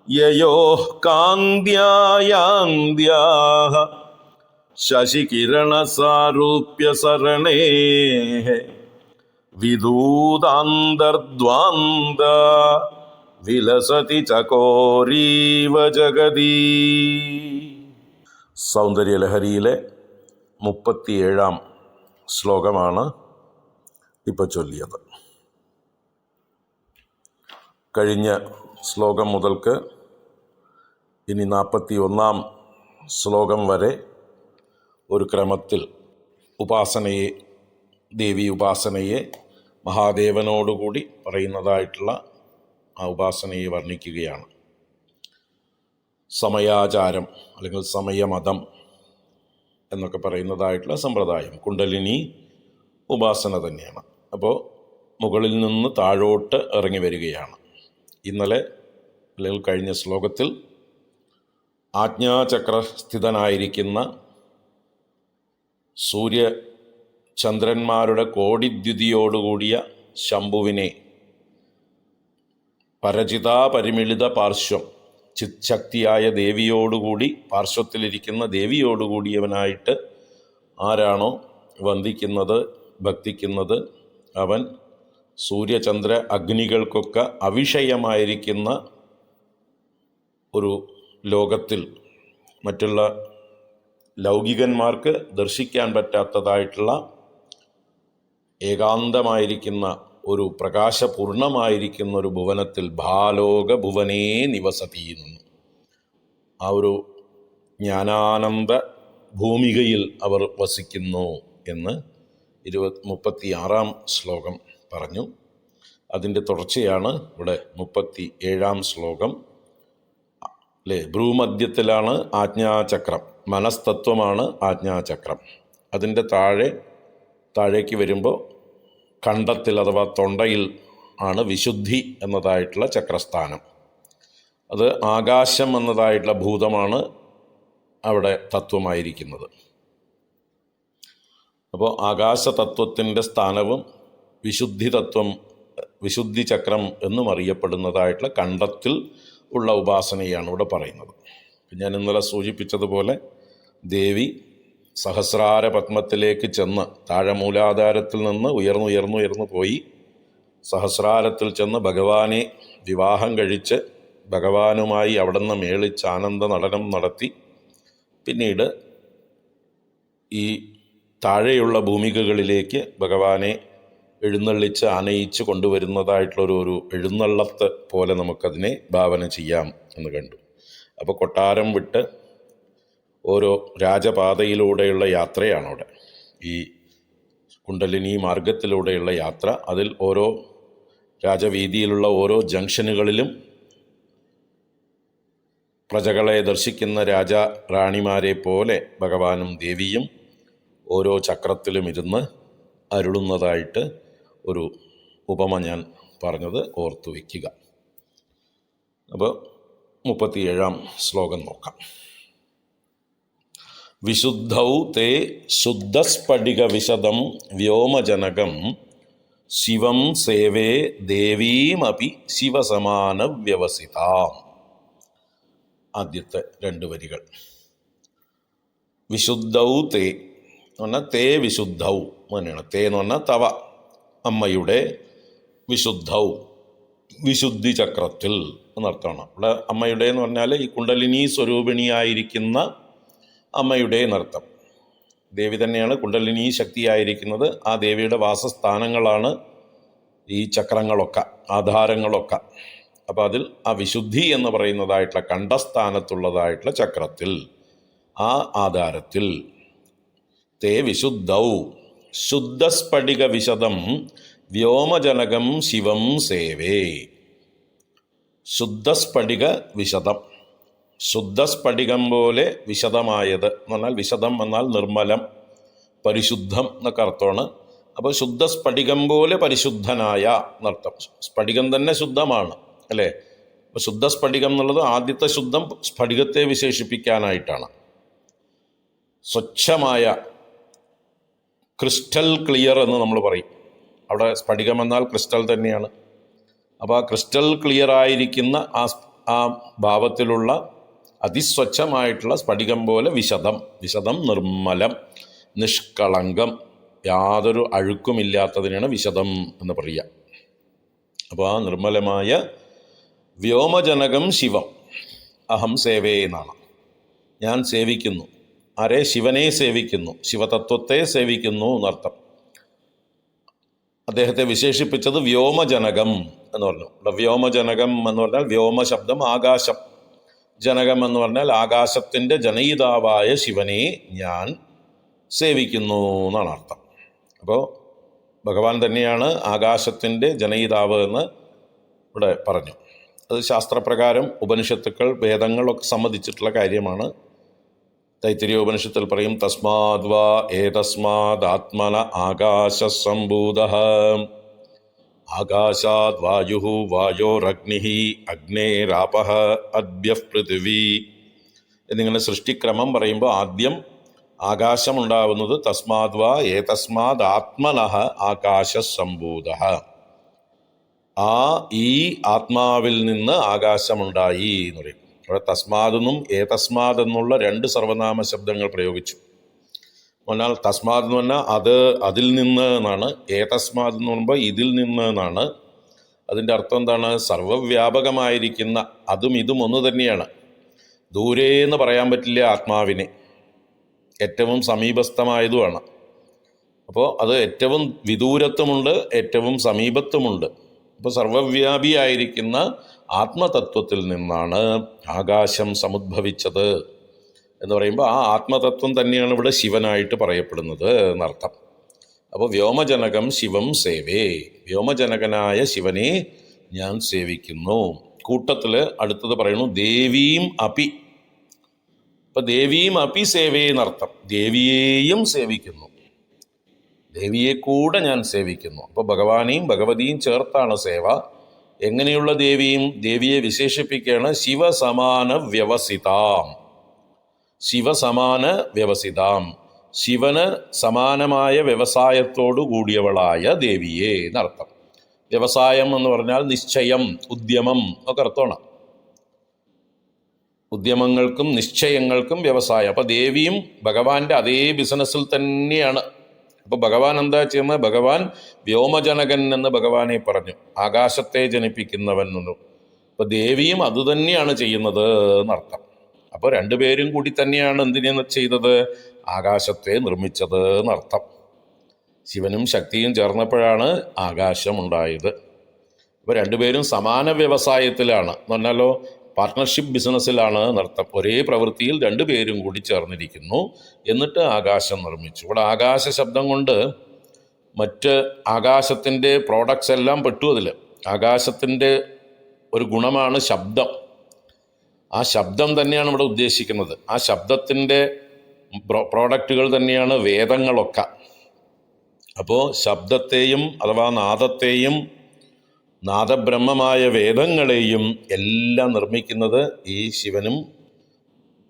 യയോഃ കാന്ത്യായാന്ത്യാഃ ശശികിരണസാരൂപ്യ സരണേ വിദൂതാന്തർദ്വാന്ത വിലസതി ചകോരീവ ജഗതീ. സൗന്ദര്യലഹരിയിലെ 37 ശ്ലോകമാണ് ഇപ്പോൾ ചൊല്ലിയത്. കഴിഞ്ഞ ശ്ലോകം മുതൽക്ക് ഇനി 41 ശ്ലോകം വരെ ഒരു ക്രമത്തിൽ ഉപാസനയെ, ദേവി ഉപാസനയെ മഹാദേവനോടുകൂടി പറയുന്നതായിട്ടുള്ള ആ ഉപാസനയെ വർണ്ണിക്കുകയാണ്. സമയാചാരം അല്ലെങ്കിൽ സമയമതം എന്നൊക്കെ പറയുന്നതായിട്ടുള്ള സമ്പ്രദായം കുണ്ടലിനി ഉപാസന തന്നെയാണ്. അപ്പോൾ മുകളിൽ നിന്ന് താഴോട്ട് ഇറങ്ങി വരികയാണ്. ഇന്നലെ അല്ലെങ്കിൽ കഴിഞ്ഞ ശ്ലോകത്തിൽ ആജ്ഞാചക്രസ്ഥിതനായിരിക്കുന്ന സൂര്യചന്ദ്രന്മാരുടെ കോടിദ്യുതിയോടുകൂടിയ ശംഭുവിനെ പരചിതാ പരിമിളിത പാർശ്വം, ചിത്ശക്തിയായ ദേവിയോടുകൂടി, പാർശ്വത്തിലിരിക്കുന്ന ദേവിയോടുകൂടിയവനായിട്ട് ആരാണോ വന്ദിക്കുന്നത്, ഭക്തിക്കുന്നത്, അവൻ സൂര്യചന്ദ്ര അഗ്നികൾക്കൊക്കെ അവിഷയമായിരിക്കുന്ന ഒരു ലോകത്തിൽ, മറ്റുള്ള ലൗകികന്മാർക്ക് ദർശിക്കാൻ പറ്റാത്തതായിട്ടുള്ള ഏകാന്തമായിരിക്കുന്ന ഒരു പ്രകാശപൂർണമായിരിക്കുന്ന ഒരു ഭുവനത്തിൽ, ഭാലോക ഭുവനേ നിവസതി എന്നു, ആ ഒരു ജ്ഞാനാനന്ദ ഭൂമികയിൽ അവർ വസിക്കുന്നു എന്ന് 36 ശ്ലോകം പറഞ്ഞു. അതിൻ്റെ തുടർച്ചയാണ് ഇവിടെ 37 ശ്ലോകം. അല്ലേ, ഭ്രൂമധ്യത്തിലാണ് ആജ്ഞാചക്രം, മനസ്തത്വമാണ് ആജ്ഞാചക്രം. അതിൻ്റെ താഴേക്ക് വരുമ്പോൾ കണ്ഠത്തിൽ അഥവാ തൊണ്ടയിൽ ആണ് വിശുദ്ധി എന്നതായിട്ടുള്ള ചക്രസ്ഥാനം. അത് ആകാശം എന്നതായിട്ടുള്ള ഭൂതമാണ് അവിടെ തത്വമായിരിക്കുന്നത്. അപ്പോൾ ആകാശതത്വത്തിൻ്റെ സ്ഥാനവും വിശുദ്ധി തത്വം, വിശുദ്ധി ചക്രം എന്നും അറിയപ്പെടുന്നതായിട്ടുള്ള കണ്ഠത്തിൽ ഉള്ള ഉപാസനയാണ് ഇവിടെ പറയുന്നത്. ഞാൻ ഇന്നലെ സൂചിപ്പിച്ചതുപോലെ ദേവി സഹസ്രാര പത്മത്തിലേക്ക് ചെന്ന്, താഴെ മൂലാധാരത്തിൽ നിന്ന് ഉയർന്നു പോയി സഹസ്രാരത്തിൽ ചെന്ന് ഭഗവാനെ വിവാഹം കഴിച്ച് ഭഗവാനുമായി അവിടെ നിന്ന് മേളിച്ച് ആനന്ദ നടനം നടത്തി, പിന്നീട് ഈ താഴെയുള്ള ഭൂമികകളിലേക്ക് ഭഗവാനെ എഴുന്നള്ളിച്ച് ആനയിച്ച് കൊണ്ടുവരുന്നതായിട്ടുള്ളൊരു എഴുന്നള്ളത്ത് പോലെ നമുക്കതിനെ ഭാവന ചെയ്യാം എന്ന് കണ്ടു. അപ്പോൾ കൊട്ടാരം വിട്ട് ഓരോ രാജപാതയിലൂടെയുള്ള യാത്രയാണ് അവിടെ, ഈ കുണ്ടലിനി മാർഗത്തിലൂടെയുള്ള യാത്ര. അതിൽ ഓരോ രാജവീതിയിലുള്ള ഓരോ ജംഗ്ഷനുകളിലും പ്രജകളെ ദർശിക്കുന്ന രാജാ റാണിമാരെ പോലെ ഭഗവാനും ദേവിയും ഓരോ ചക്രത്തിലും ഇരുന്ന് അരുളുന്നതായിട്ട് ഒരു ഉപമ ഞാൻ പറഞ്ഞത് ഓർത്തു വയ്ക്കുക. അപ്പോൾ 37 ശ്ലോകം നോക്കാം. വിശുദ്ധൗ തേ ശുദ്ധസ്ഫടിക വിശദം വ്യോമജനകം ശിവം സേവേ ദേവീമപി ശിവസമാന വ്യവസിതാം. ആദ്യത്തെ 2 വരികൾ. വിശുദ്ധൗ തേ എന്ന് പറഞ്ഞാൽ തേ വിശുദ്ധൗ അങ്ങനെയാണ്. തേ എന്ന് പറഞ്ഞാൽ തവ, അമ്മയുടെ, വിശുദ്ധൗ വിശുദ്ധി ചക്രത്തിൽ എന്നർത്ഥമാണ്. ഇവിടെ അമ്മയുടെ എന്ന് പറഞ്ഞാൽ ഈ കുണ്ടലിനി സ്വരൂപിണിയായിരിക്കുന്ന അമ്മയുടെ എന്നർത്ഥം. ദേവി തന്നെയാണ് കുണ്ടലിനി ശക്തിയായിരിക്കുന്നത്. ആ ദേവിയുടെ വാസസ്ഥാനങ്ങളാണ് ഈ ചക്രങ്ങളൊക്കെ, ആധാരങ്ങളൊക്കെ. അപ്പോൾ അതിൽ ആ വിശുദ്ധി എന്ന് പറയുന്നതായിട്ടുള്ള കണ്ഠസ്ഥാനത്തുള്ളതായിട്ടുള്ള ചക്രത്തിൽ, ആ ആധാരത്തിൽ തേ വിശുദ്ധൗ ശുദ്ധസ്ഫടിക വിശദം വ്യോമജനകം ശിവം സേവേ. ശുദ്ധസ്ഫടിക വിശദം, ശുദ്ധസ്ഫടികം പോലെ വിശദമായത് എന്ന് പറഞ്ഞാൽ, വിശദം എന്നാൽ നിർമ്മലം, പരിശുദ്ധം എന്നൊക്കെ അർത്ഥമാണ്. അപ്പോൾ ശുദ്ധസ്ഫടികം പോലെ പരിശുദ്ധനായ എന്നർത്ഥം. സ്ഫടികം തന്നെ ശുദ്ധമാണ് അല്ലേ. അപ്പോൾ ശുദ്ധസ്ഫടികം എന്നുള്ളത് ആദ്യത്തെ ശുദ്ധം സ്ഫടികത്തെ വിശേഷിപ്പിക്കാനായിട്ടാണ്. സ്വച്ഛമായ, ക്രിസ്റ്റൽ ക്ലിയർ എന്ന് നമ്മൾ പറയും. അവിടെ സ്ഫടികം എന്നാൽ ക്രിസ്റ്റൽ തന്നെയാണ്. അപ്പോൾ ആ ക്രിസ്റ്റൽ ക്ലിയർ ആയിരിക്കുന്ന ആ ഭാവത്തിലുള്ള അതിസ്വച്ഛമായിട്ടുള്ള സ്ഫടികം പോലെ വിശദം, വിശദം നിർമ്മലം, നിഷ്കളങ്കം, യാതൊരു അഴുക്കുമില്ലാത്തതിനാണ് വിശദം എന്ന് പറയുക. അപ്പോൾ ആ നിർമ്മലമായ വ്യോമജനകം ശിവം അഹം സേവേ എന്നാണ്. ഞാൻ സേവിക്കുന്നു. ആരെ? ശിവനെ സേവിക്കുന്നു, ശിവതത്വത്തെ സേവിക്കുന്നു എന്നർത്ഥം. അദ്ദേഹത്തെ വിശേഷിപ്പിച്ചത് വ്യോമജനകം എന്ന് പറഞ്ഞു. ഇവിടെ വ്യോമജനകം എന്ന് പറഞ്ഞാൽ വ്യോമ ശബ്ദം ആകാശം, ജനകം എന്ന് പറഞ്ഞാൽ ആകാശത്തിൻ്റെ ജനയിതാവായ ശിവനെ ഞാൻ സേവിക്കുന്നു എന്നാണ് അർത്ഥം. അപ്പോൾ ഭഗവാൻ തന്നെയാണ് ആകാശത്തിൻ്റെ ജനയിതാവ് എന്ന് ഇവിടെ പറഞ്ഞു. അത് ശാസ്ത്രപ്രകാരം ഉപനിഷത്തുക്കൾ, വേദങ്ങളൊക്കെ സമ്മതിച്ചിട്ടുള്ള കാര്യമാണ്. തൈത്തിരീയോപനിഷത്തിൽ പറയും, തസ്മാദ് വാ ഏതസ്മാദ് ആത്മന ആകാശ സംഭൂതഃ ആകാശാദ് വായുഃ വായോരഗ്നിഃ അഗ്നേരാപഃ അദ്ഭ്യഃ പൃഥിവി എന്നിങ്ങനെ സൃഷ്ടിക്രമം പറയുമ്പോൾ ആദ്യം ആകാശമുണ്ടാവുന്നത് തസ്മാദ് വാ ഏതസ്മാദ് ആത്മനഃ ആകാശ സംഭൂതഃ, ഈ ആത്മാവിൽ നിന്ന് ആകാശമുണ്ടായി എന്ന് പറയും. അവിടെ തസ്മാതെന്നും ഏതസ്മാദ് എന്നുള്ള രണ്ട് സർവനാമ ശബ്ദങ്ങൾ പ്രയോഗിച്ചു. എന്നാൽ തസ്മാദ് എന്ന് പറഞ്ഞാൽ അതിൽ നിന്ന് എന്നാണ്, ഏതസ്മാദ് എന്ന് പറയുമ്പോൾ ഇതിൽ നിന്ന് എന്നാണ്. അതിൻ്റെ അർത്ഥം എന്താണ്? സർവവ്യാപകമായിരിക്കുന്ന അതും ഇതും ഒന്ന് തന്നെയാണ്. ദൂരെ എന്ന് പറയാൻ പറ്റില്ല ആത്മാവിനെ, ഏറ്റവും സമീപസ്ഥമായതുമാണ്. അപ്പോൾ അത് ഏറ്റവും വിദൂരത്വമുണ്ട്, ഏറ്റവും സമീപത്വമുണ്ട്. അപ്പോൾ സർവവ്യാപിയായിരിക്കുന്ന ആത്മതത്വത്തിൽ നിന്നാണ് ആകാശം സമുദ്ഭവിച്ചത് എന്ന് പറയുമ്പോൾ ആ ആത്മതത്വം തന്നെയാണ് ഇവിടെ ശിവനായിട്ട് പറയപ്പെടുന്നത് എന്നർത്ഥം. അപ്പോൾ വ്യോമജനകം ശിവം സേവേ, വ്യോമജനകനായ ശിവനെ ഞാൻ സേവിക്കുന്നു. കൂട്ടത്തിൽ അടുത്തത് പറയുന്നു ദേവീം അപി. അപ്പം ദേവീം അപി സേവേ എന്നർത്ഥം, ദേവിയെയും സേവിക്കുന്നു, ദേവിയെ കൂടെ ഞാൻ സേവിക്കുന്നു. അപ്പോൾ ഭഗവാനെയും ഭഗവതിയും ചേർത്താണ് സേവ. എങ്ങനെയുള്ള ദേവിയും? ദേവിയെ വിശേഷിപ്പിക്കുകയാണ് ശിവസമാന വ്യവസിതാം, ശിവസമാന വ്യവസിതാം, ശിവന് സമാനമായ വ്യവസായത്തോടു കൂടിയവളായ ദേവിയെ എന്നർത്ഥം. വ്യവസായം എന്ന് പറഞ്ഞാൽ നിശ്ചയം, ഉദ്യമം ഒക്കെ അർത്ഥമാണ്. ഉദ്യമങ്ങൾക്കും നിശ്ചയങ്ങൾക്കും വ്യവസായം. അപ്പോൾ ദേവിയും ഭഗവാന്റെ അതേ ബിസിനസ്സിൽ തന്നെയാണ്. അപ്പോൾ ഭഗവാൻ എന്താ ചെയ്യുന്നത്? ഭഗവാൻ വ്യോമജനകൻ എന്ന് ഭഗവാനെ പറഞ്ഞു, ആകാശത്തെ ജനിപ്പിക്കുന്നവൻ എന്നും. അപ്പോൾ ദേവിയും അതുതന്നെയാണ് ചെയ്യുന്നത് എന്നർത്ഥം. അപ്പോൾ രണ്ടുപേരും കൂടി തന്നെയാണ് എന്തിനാണ് ചെയ്തത്? ആകാശത്തെ നിർമ്മിച്ചത് എന്നർത്ഥം. ശിവനും ശക്തിയും ചേർന്നപ്പോഴാണ് ആകാശമുണ്ടായത്. അപ്പോൾ രണ്ടുപേരും സമാന വ്യവസായത്തിലാണ് എന്ന് പറഞ്ഞാലോ, പാർട്ട്ണർഷിപ്പ് ബിസിനസ്സിലാണ് എന്നർത്ഥം. ഒരേ പ്രവൃത്തിയിൽ രണ്ടുപേരും കൂടി ചേർന്നിരിക്കുന്നു, എന്നിട്ട് ആകാശം നിർമ്മിച്ചു. ഇവിടെ ആകാശ ശബ്ദം കൊണ്ട് മറ്റ് ആകാശത്തിൻ്റെ പ്രോഡക്ട്സ് എല്ലാം പെട്ടു. അതിൽ ആകാശത്തിൻ്റെ ഒരു ഗുണമാണ് ശബ്ദം. ആ ശബ്ദം തന്നെയാണ് ഇവിടെ ഉദ്ദേശിക്കുന്നത്. ആ ശബ്ദത്തിൻ്റെ പ്രോഡക്റ്റുകൾ തന്നെയാണ് വേദങ്ങളൊക്കെ. അപ്പോൾ ശബ്ദത്തെയും അഥവാ നാദത്തെയും നാദബ്രഹ്മമായ വേദങ്ങളെയും എല്ലാം നിർമ്മിക്കുന്നത് ഈ ശിവനും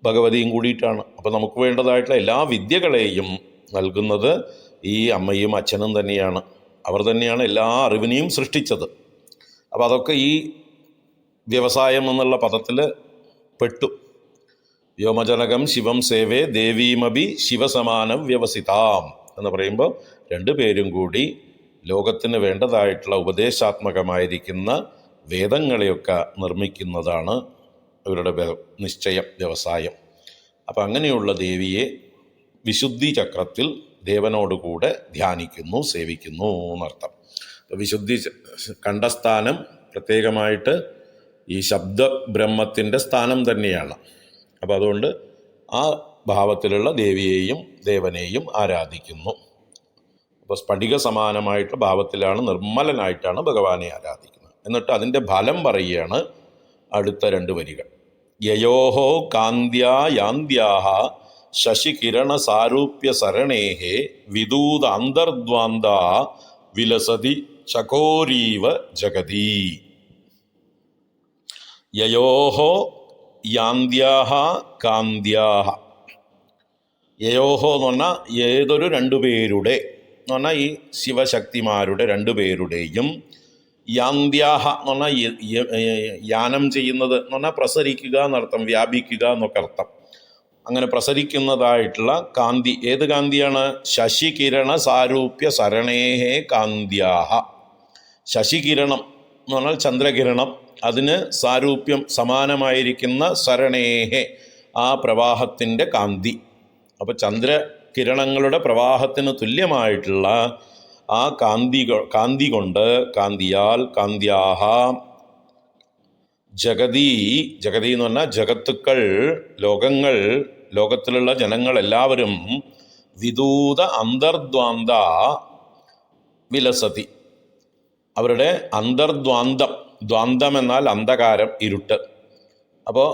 ഭഗവതിയും കൂടിയിട്ടാണ്. അപ്പോൾ നമുക്ക് വേണ്ടതായിട്ടുള്ള എല്ലാ വിദ്യകളെയും നൽകുന്നത് ഈ അമ്മയും അച്ഛനും തന്നെയാണ്. അവർ തന്നെയാണ് എല്ലാ അറിവിനെയും സൃഷ്ടിച്ചത്. അപ്പോൾ അതൊക്കെ ഈ വ്യവസായം എന്നുള്ള പദത്തിൽ പെട്ടു. വ്യോമജനകം ശിവം സേവേ ദേവീമപി ശിവസമാന വ്യവസിതാം എന്ന് പറയുമ്പോൾ രണ്ടുപേരും കൂടി ലോകത്തിന് വേണ്ടതായിട്ടുള്ള ഉപദേശാത്മകമായിരിക്കുന്ന വേദങ്ങളെയൊക്കെ നിർമ്മിക്കുന്നതാണ് ഇവരുടെ നിശ്ചയം, വ്യവസായം. അപ്പം അങ്ങനെയുള്ള ദേവിയെ വിശുദ്ധി ചക്രത്തിൽ ദേവനോടുകൂടെ ധ്യാനിക്കുന്നു, സേവിക്കുന്നു എന്നർത്ഥം. വിശുദ്ധി കണ്ഠസ്ഥാനം പ്രത്യേകമായിട്ട് ഈ ശബ്ദബ്രഹ്മത്തിൻ്റെ സ്ഥാനം തന്നെയാണ്. അപ്പം അതുകൊണ്ട് ആ ഭാവത്തിലുള്ള ദേവിയെയും ദേവനെയും ആരാധിക്കുന്നു. അപ്പോൾ സ്ഫടിക സമാനമായിട്ട് ഭാവത്തിലാണ്, നിർമ്മലനായിട്ടാണ് ഭഗവാനെ ആരാധിക്കുന്നത്. എന്നിട്ട് അതിൻ്റെ ഫലം പറയുകയാണ് അടുത്ത രണ്ട് വരികൾ. യയോഹോ കാന്ത്യാ യാന്ത്യാഹ ശശികിരണ സാരൂപ്യ സരണേഹേ വിദൂത അന്തർദ്വാന്ത വിലസതി ചകോരീവ ജഗതി. യയോഹോ യാന്ത്യാഹ കാന്ത്യാഹ. യയോഹോ എന്ന് പറഞ്ഞാൽ ഏതൊരു രണ്ടുപേരുടെ എന്ന് പറഞ്ഞാൽ ഈ ശിവശക്തിമാരുടെ രണ്ടുപേരുടെയും യാന്ത്യാഹ എന്ന് പറഞ്ഞാൽ യാനം ചെയ്യുന്നത് എന്ന് പറഞ്ഞാൽ പ്രസരിക്കുക എന്നർത്ഥം, വ്യാപിക്കുക എന്നൊക്കെ അർത്ഥം. അങ്ങനെ പ്രസരിക്കുന്നതായിട്ടുള്ള കാന്തി, ഏത് കാന്തിയാണ്? ശശികിരണ സാരൂപ്യ സരണേഹേ കാന്ത്യാഹ. ശശികിരണം എന്ന് പറഞ്ഞാൽ ചന്ദ്രകിരണം, അതിന് സാരൂപ്യം സമാനമായിരിക്കുന്ന സരണേഹേ ആ പ്രവാഹത്തിൻ്റെ കാന്തി. അപ്പോൾ ചന്ദ്രകിരണങ്ങളുടെ പ്രവാഹത്തിന് തുല്യമായിട്ടുള്ള ആ കാന്തി കൊണ്ട്, കാന്തിയാൽ, കാന്ത്യാഹ ജഗതി എന്ന് പറഞ്ഞാൽ ജഗത്തുക്കൾ, ലോകങ്ങൾ, ലോകത്തിലുള്ള ജനങ്ങളെല്ലാവരും വിദൂത അന്തർദ്വാന്ത വിലസതി, അവരുടെ അന്തർദ്വാന്തം, ദ്വാന്തം എന്നാൽ അന്ധകാരം, ഇരുട്ട്. അപ്പോൾ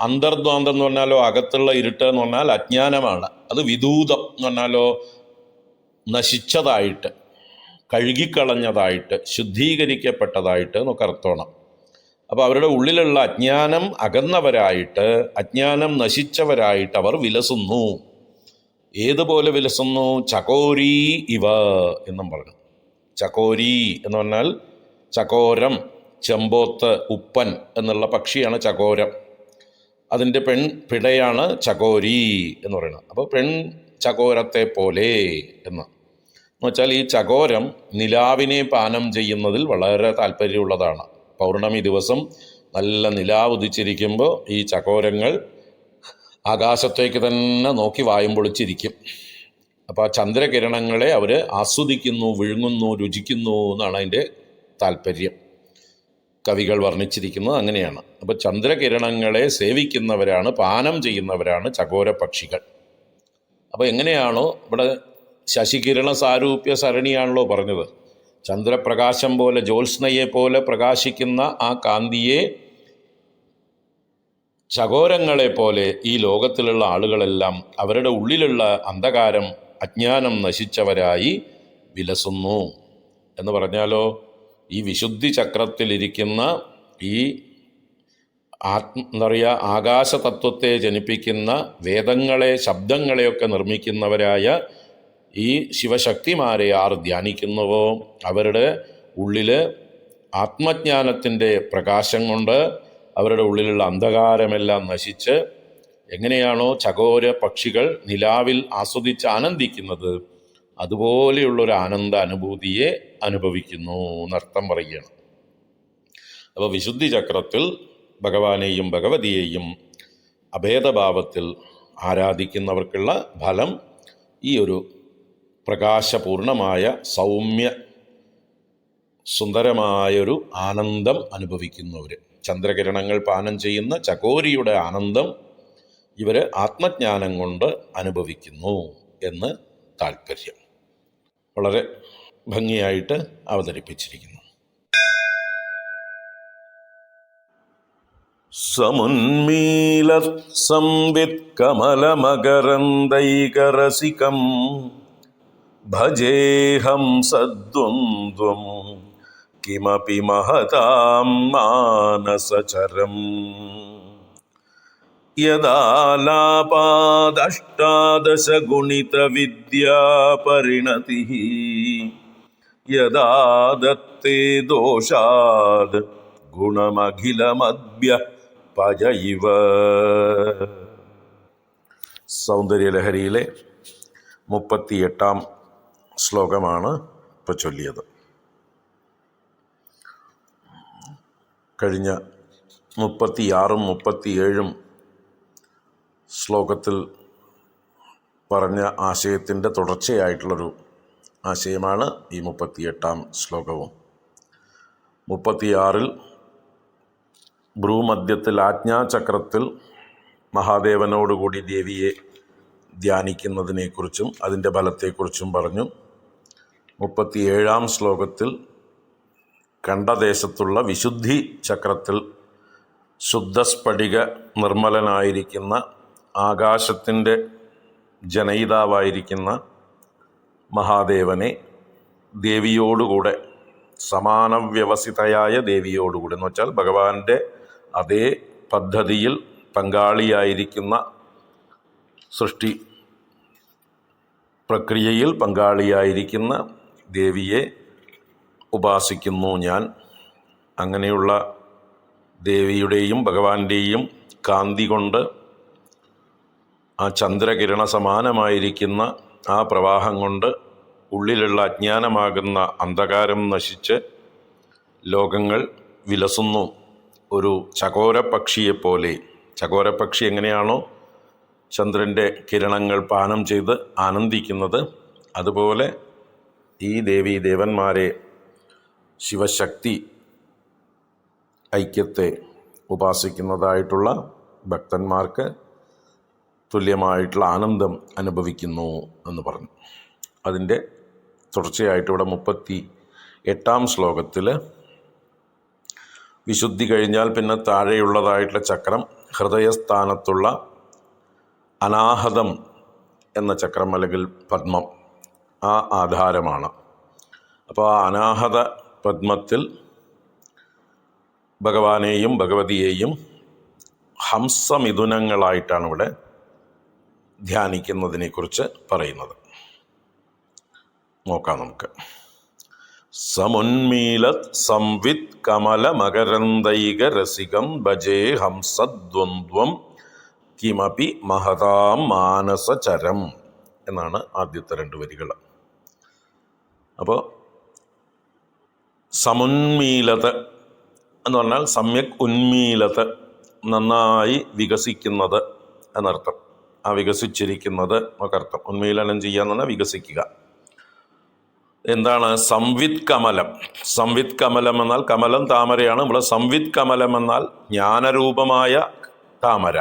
അന്തർദ്വാന്തം എന്ന് പറഞ്ഞാലോ അകത്തുള്ള ഇരുട്ട് എന്ന് പറഞ്ഞാൽ അജ്ഞാനമാണ്. അത് വിദൂതം എന്ന് പറഞ്ഞാലോ നശിച്ചതായിട്ട്, കഴുകിക്കളഞ്ഞതായിട്ട്, ശുദ്ധീകരിക്കപ്പെട്ടതായിട്ട് എന്നൊക്കെ അർത്ഥമാണ്. അപ്പോൾ അവരുടെ ഉള്ളിലുള്ള അജ്ഞാനം അകന്നവരായിട്ട്, അജ്ഞാനം നശിച്ചവരായിട്ട് അവർ വിലസുന്നു. ഏതുപോലെ വിലസുന്നു? ചകോരീ ഇവ എന്നും പറഞ്ഞു. ചകോരി എന്ന് പറഞ്ഞാൽ ചകോരം, ചെമ്പോത്ത്, ഉപ്പൻ എന്നുള്ള പക്ഷിയാണ് ചകോരം. അതിൻ്റെ പിടയാണ് ചകോരി എന്ന് പറയുന്നത്. അപ്പോൾ ചകോരത്തെ പോലെ എന്ന് വെച്ചാൽ ഈ ചകോരം നിലാവിനെ പാനം ചെയ്യുന്നതിൽ വളരെ താല്പര്യമുള്ളതാണ്. പൗർണമി ദിവസം നല്ല നിലാവ് ഉദിച്ചിരിക്കുമ്പോൾ ഈ ചകോരങ്ങൾ ആകാശത്തേക്ക് തന്നെ നോക്കി വായും പൊളിച്ചിരിക്കും. അപ്പോൾ ആ ചന്ദ്രകിരണങ്ങളെ അവർ ആസ്വദിക്കുന്നു, വിഴുങ്ങുന്നു, രുചിക്കുന്നു എന്നാണ് അതിൻ്റെ താല്പര്യം. കവികൾ വർണ്ണിച്ചിരിക്കുന്നത് അങ്ങനെയാണ്. അപ്പോൾ ചന്ദ്രകിരണങ്ങളെ സേവിക്കുന്നവരാണ്, പാനം ചെയ്യുന്നവരാണ് ചകോര പക്ഷികൾ. അപ്പോൾ എങ്ങനെയാണോ ഇവിടെ ശശികിരണ സാരൂപ്യ സരണിയാണല്ലോ പറഞ്ഞത്, ചന്ദ്രപ്രകാശം പോലെ, ജ്യോത്സ്നയെ പോലെ പ്രകാശിക്കുന്ന ആ കാന്തിയെ ചകോരങ്ങളെ പോലെ ഈ ലോകത്തിലുള്ള ആളുകളെല്ലാം അവരുടെ ഉള്ളിലുള്ള അന്ധകാരം, അജ്ഞാനം നശിച്ചവരായി വിലസുന്നു എന്ന് പറഞ്ഞാലോ, ഈ വിശുദ്ധി ചക്രത്തിലിരിക്കുന്ന ഈ എന്താ പറയുക, ആകാശതത്വത്തെ ജനിപ്പിക്കുന്ന വേദങ്ങളെ, ശബ്ദങ്ങളെയൊക്കെ നിർമ്മിക്കുന്നവരായ ഈ ശിവശക്തിമാരെ ആർ ധ്യാനിക്കുന്നുവോ അവരുടെ ഉള്ളിൽ ആത്മജ്ഞാനത്തിൻ്റെ പ്രകാശം കൊണ്ട് അവരുടെ ഉള്ളിലുള്ള അന്ധകാരമെല്ലാം നശിച്ച്, എങ്ങനെയാണോ ചകോര പക്ഷികൾ നിലാവിൽ ആസ്വദിച്ച് ആനന്ദിക്കുന്നത്, അതുപോലെയുള്ളൊരു ആനന്ദ അനുഭൂതിയെ അനുഭവിക്കുന്നു എന്നർത്ഥം പറയുകയാണ്. അപ്പോൾ വിശുദ്ധി ചക്രത്തിൽ ഭഗവാനെയും ഭഗവതിയെയും അഭേദഭാവത്തിൽ ആരാധിക്കുന്നവർക്കുള്ള ഫലം ഈ ഒരു പ്രകാശപൂർണമായ സൗമ്യ സുന്ദരമായൊരു ആനന്ദം അനുഭവിക്കുന്നവർ, ചന്ദ്രകിരണങ്ങൾ പാനം ചെയ്യുന്ന ചകോരിയുടെ ആനന്ദം ഇവർ ആത്മജ്ഞാനം കൊണ്ട് അനുഭവിക്കുന്നു എന്ന് താല്പര്യം. വളരെ ഭംഗിയായിട്ട് അവതരിപ്പിച്ചിരിക്കുന്നു. സമുന്മീല സംവിത് കമലമകരന്ദൈകരസികം ഭജേഹം സദ്വന്ദ്വം കിമപി മഹതാം മാനസചരം യദാലാപാദഷ്ടാദശ ഗുണിത വിദ്യാ പരിണതിഃ യദാ ദത്തേ ദോഷാദ് ഗുണമഖിലമദ്ഭ്യ പജ ഇവ. സൗന്ദര്യലഹരിയിലെ 38-ാം ശ്ലോകമാണ് ഇപ്പോൾ ചൊല്ലിയത്. കഴിഞ്ഞ 36-ഉം 37-ഉം ശ്ലോകത്തിൽ പറഞ്ഞ ആശയത്തിൻ്റെ തുടർച്ചയായിട്ടുള്ളൊരു ആശയമാണ് ഈ 38-ാം ശ്ലോകവും. 36-ൽ ഭ്രൂമധ്യത്തിൽ ആജ്ഞാചക്രത്തിൽ മഹാദേവനോടുകൂടി ദേവിയെ ധ്യാനിക്കുന്നതിനെക്കുറിച്ചും അതിൻ്റെ ഫലത്തെക്കുറിച്ചും പറഞ്ഞു. 37-ാം ശ്ലോകത്തിൽ കണ്ഠദേശത്തുള്ള വിശുദ്ധി ചക്രത്തിൽ ശുദ്ധസ്ഫടിക നിർമ്മലനായിരിക്കുന്ന ആകാശത്തിൻ്റെ ജനയിതാവായിരിക്കുന്ന മഹാദേവനെ ദേവിയോടുകൂടെ, സമാനവ്യവസിതയായ ദേവിയോടുകൂടെ എന്ന് വെച്ചാൽ ഭഗവാന്റെ അതേ പദ്ധതിയിൽ പങ്കാളിയായിരിക്കുന്ന, സൃഷ്ടി പ്രക്രിയയിൽ പങ്കാളിയായിരിക്കുന്ന ദേവിയെ ഉപാസിക്കുന്നു ഞാൻ അങ്ങനെയുള്ള ദേവിയുടെയും ഭഗവാന്റെയും കാന്തി കൊണ്ട് ആ ചന്ദ്രകിരണ സമാനമായിരിക്കുന്ന ആ പ്രവാഹം കൊണ്ട് ഉള്ളിലുള്ള അജ്ഞാനമാകുന്ന അന്ധകാരം നശിച്ച് ലോകങ്ങൾ വിലസുന്നു. ഒരു ചകോരപ്പക്ഷിയെപ്പോലെ. ചകോരപ്പക്ഷി എങ്ങനെയാണോ ചന്ദ്രൻ്റെ കിരണങ്ങൾ പാനം ചെയ്ത് ആനന്ദിക്കുന്നത്, അതുപോലെ ഈ ദേവീ ദേവന്മാരെ, ശിവശക്തി ഐക്യത്തെ ഉപാസിക്കുന്നതായിട്ടുള്ള ഭക്തന്മാർക്ക് തുല്യമായിട്ടുള്ള ആനന്ദം അനുഭവിക്കുന്നു എന്ന് പറഞ്ഞു. അതിൻ്റെ തുടർച്ചയായിട്ട് ഇവിടെ 38-ാം ശ്ലോകത്തിൽ വിശുദ്ധി കഴിഞ്ഞാൽ പിന്നെ താഴെയുള്ളതായിട്ടുള്ള ചക്രം ഹൃദയസ്ഥാനത്തുള്ള അനാഹതം എന്ന ചക്രം അല്ലെങ്കിൽ പദ്മം, ആ ആധാരമാണ്. അപ്പോൾ ആ അനാഹത പദ്മത്തിൽ ഭഗവാനെയും ഭഗവതിയെയും ഹംസമിഥുനങ്ങളായിട്ടാണ് ഇവിടെ ധ്യാനിക്കുന്നതിനെക്കുറിച്ച് പറയുന്നത്. നോക്കാം നമുക്ക്. സമുന്മീലത് സംവിത് കമല മകരന്ദൈക രസികം ഭജേ ഹംസദ്വന്ദ്വം കിമപി മഹതാം മാനസചരം എന്നാണ് ആദ്യത്തെ 2 വരികൾ. അപ്പോൾ സമുന്മീലത് എന്ന് പറഞ്ഞാൽ സമ്യക് ഉന്മീലത്, നന്നായി വികസിക്കുന്നത് എന്നർത്ഥം. ആ വികസിച്ചിരിക്കുന്നത് നമുക്കർത്ഥം. ഉന്മീലനം ചെയ്യാന്ന് പറഞ്ഞാൽ വികസിക്കുക. എന്താണ് സംവിത് കമലം? സംവിത് കമലം എന്നാൽ കമലം താമരയാണ്. ഇവിടെ സംവിത് കമലം എന്നാൽ ജ്ഞാനരൂപമായ താമര.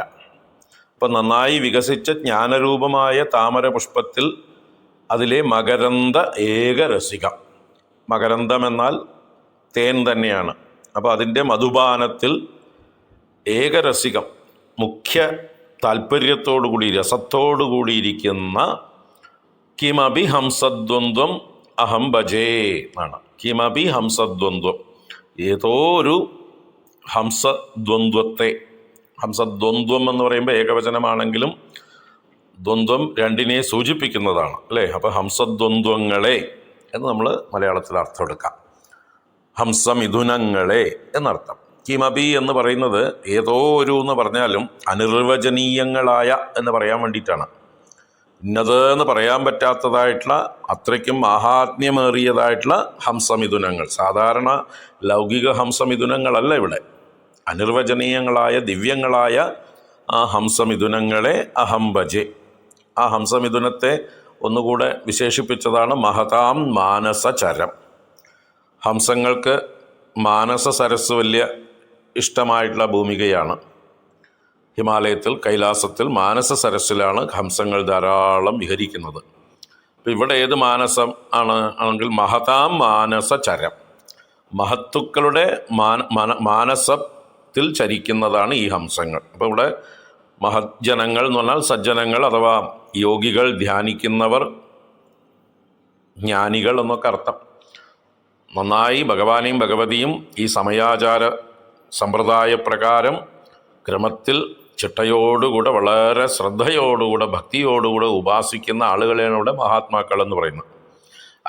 അപ്പം നന്നായി വികസിച്ച ജ്ഞാനരൂപമായ താമര പുഷ്പത്തിൽ അതിലെ മകരന്ദ ഏകരസികം. മകരന്ദം എന്നാൽ തേൻ തന്നെയാണ്. അപ്പോൾ അതിൻ്റെ മധുപാനത്തിൽ ഏകരസികം, മുഖ്യ താല്പര്യത്തോടുകൂടി രസത്തോടുകൂടിയിരിക്കുന്ന കിമപി ഹംസദ്വന്ദ്വം അഹം ഭജേ എന്നാണ്. കിമപി ഹംസദ്വന്ദ്വം, ഏതോ ഒരു ഹംസദ്വന്ദ്വത്തെ. ഹംസദ്വന്ദ്വം എന്ന് പറയുമ്പോൾ ഏകവചനമാണെങ്കിലും ദ്വന്ദ്വം 2നെ സൂചിപ്പിക്കുന്നതാണ് അല്ലേ? അപ്പോൾ ഹംസദ്വന്ദ്വങ്ങളെ എന്ന് നമ്മൾ മലയാളത്തിൽ അർത്ഥം എടുക്കാം. ഹംസമിഥുനങ്ങളെ എന്നർത്ഥം. കിമപി എന്ന് പറയുന്നത് ഏതോ ഒരു എന്ന് പറഞ്ഞാലും അനിർവചനീയങ്ങളായ എന്ന് പറയാൻ വേണ്ടിയിട്ടാണ്. ഇന്നത് എന്ന് പറയാൻ പറ്റാത്തതായിട്ടുള്ള അത്രയ്ക്കും മാഹാത്മ്യമേറിയതായിട്ടുള്ള ഹംസമിഥുനങ്ങൾ. സാധാരണ ലൗകിക ഹംസമിഥുനങ്ങളല്ല ഇവിടെ. അനിർവചനീയങ്ങളായ ദിവ്യങ്ങളായ ആ ഹംസമിഥുനങ്ങളെ അഹം ഭജെ. ആ ഹംസമിഥുനത്തെ ഒന്നുകൂടെ വിശേഷിപ്പിച്ചതാണ് മഹതാം മാനസചരം. ഹംസങ്ങൾക്ക് മാനസ സരസ് വലിയ ഇഷ്ടമായിട്ടുള്ള ഭൂമികയാണ്. ഹിമാലയത്തിൽ കൈലാസത്തിൽ മാനസ സരസ്സിലാണ് ഹംസങ്ങൾ ധാരാളം വിഹരിക്കുന്നത്. അപ്പം ഇവിടെ ഏത് മാനസം ആണ് ആണെങ്കിൽ മഹതാം മാനസചരം, മഹത്തുക്കളുടെ മാനസത്തിൽ ചരിക്കുന്നതാണ് ഈ ഹംസങ്ങൾ. അപ്പോൾ ഇവിടെ മഹജ്ജനങ്ങൾ എന്ന് പറഞ്ഞാൽ സജ്ജനങ്ങൾ അഥവാ യോഗികൾ, ധ്യാനിക്കുന്നവർ, ജ്ഞാനികൾ എന്നൊക്കെ അർത്ഥം. നന്നായി ഭഗവാനെയും ഭഗവതിയും ഈ സമയാചാര സമ്പ്രദായപ്രകാരം ക്രമത്തിൽ ചിട്ടയോടുകൂടെ വളരെ ശ്രദ്ധയോടുകൂടെ ഭക്തിയോടുകൂടെ ഉപാസിക്കുന്ന ആളുകളെയാണ് ഇവിടെ മഹാത്മാക്കൾ എന്ന് പറയുന്നത്.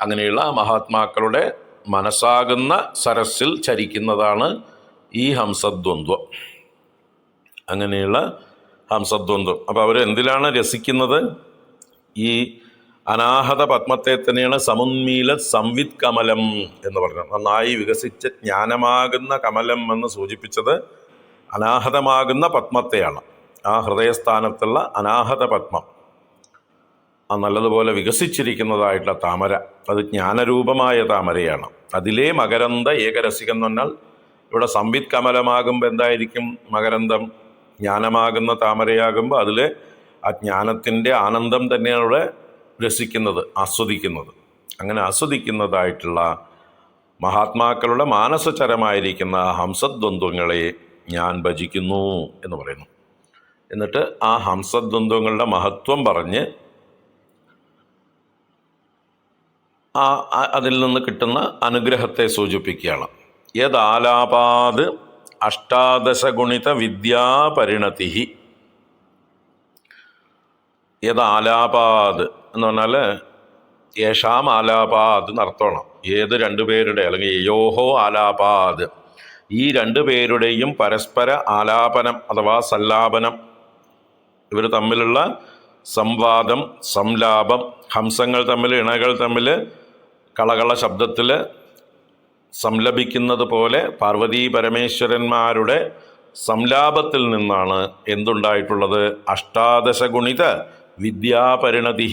അങ്ങനെയുള്ള മഹാത്മാക്കളുടെ മനസ്സാകുന്ന സരസ്സിൽ ചരിക്കുന്നതാണ് ഈ ഹംസദ്വന്ദ്വം. അങ്ങനെയുള്ള ഹംസദ്വന്ദ്വം. അപ്പോൾ അവർ എന്തിലാണ് രസിക്കുന്നത്? ഈ അനാഹത പത്മത്തെ തന്നെയാണ് സമുന്മീല സംവിത് കമലം എന്ന് പറഞ്ഞത്. നന്നായി വികസിച്ച ജ്ഞാനമാകുന്ന കമലം എന്ന് സൂചിപ്പിച്ചത് അനാഹതമാകുന്ന പത്മത്തെയാണ്. ആ ഹൃദയസ്ഥാനത്തുള്ള അനാഹത പത്മം, ആ നല്ലതുപോലെ വികസിച്ചിരിക്കുന്നതായിട്ടുള്ള താമര, അത് ജ്ഞാനരൂപമായ താമരയാണ്. അതിലെ മകരന്ദ ഏകരസികം എന്ന് പറഞ്ഞാൽ ഇവിടെ സംവിത് കമലമാകുമ്പോൾ എന്തായിരിക്കും? മകരന്ദം ജ്ഞാനമാകുന്ന താമരയാകുമ്പോൾ അതിൽ ആ ജ്ഞാനത്തിൻ്റെ ആനന്ദം തന്നെയാണ് ഇവിടെ രസിക്കുന്നത്, ആസ്വദിക്കുന്നത്. അങ്ങനെ ആസ്വദിക്കുന്നതായിട്ടുള്ള മഹാത്മാക്കളുടെ മാനസചരമായിരിക്കുന്ന ഹംസദ്വന്ദ്വങ്ങളെ ഞാൻ ഭജിക്കുന്നു എന്ന് പറയുന്നു. എന്നിട്ട് ആ ഹംസദ്വന്ദ്വങ്ങളുടെ മഹത്വം പറഞ്ഞ് അതിൽ നിന്ന് കിട്ടുന്ന അനുഗ്രഹത്തെ സൂചിപ്പിക്കുകയാണ്. യദാലാപാത് അഷ്ടാദശഗുണിത വിദ്യാപരിണതി. യദാലാപാത് എന്ന് പറഞ്ഞാൽ യേഷാം ആലാപാത് എന്നർത്ഥമാണ്. ഏത് 2 പേരുടെ അല്ലെങ്കിൽ യോഹോ ആലാപാത്, ഈ രണ്ടു പേരുടെയും പരസ്പര ആലാപനം അഥവാ സല്ലാപനം, ഇവർ തമ്മിലുള്ള സംവാദം, സംലാപം, ഹംസങ്ങൾ തമ്മിൽ, ഇണകൾ തമ്മിൽ കളകള ശബ്ദത്തിൽ സംലപിക്കുന്നത് പോലെ പാർവതീ പരമേശ്വരന്മാരുടെ സംലാപത്തിൽ നിന്നാണ് എന്തുണ്ടായിട്ടുള്ളത്? അഷ്ടാദശഗുണിത വിദ്യാപരിണതി.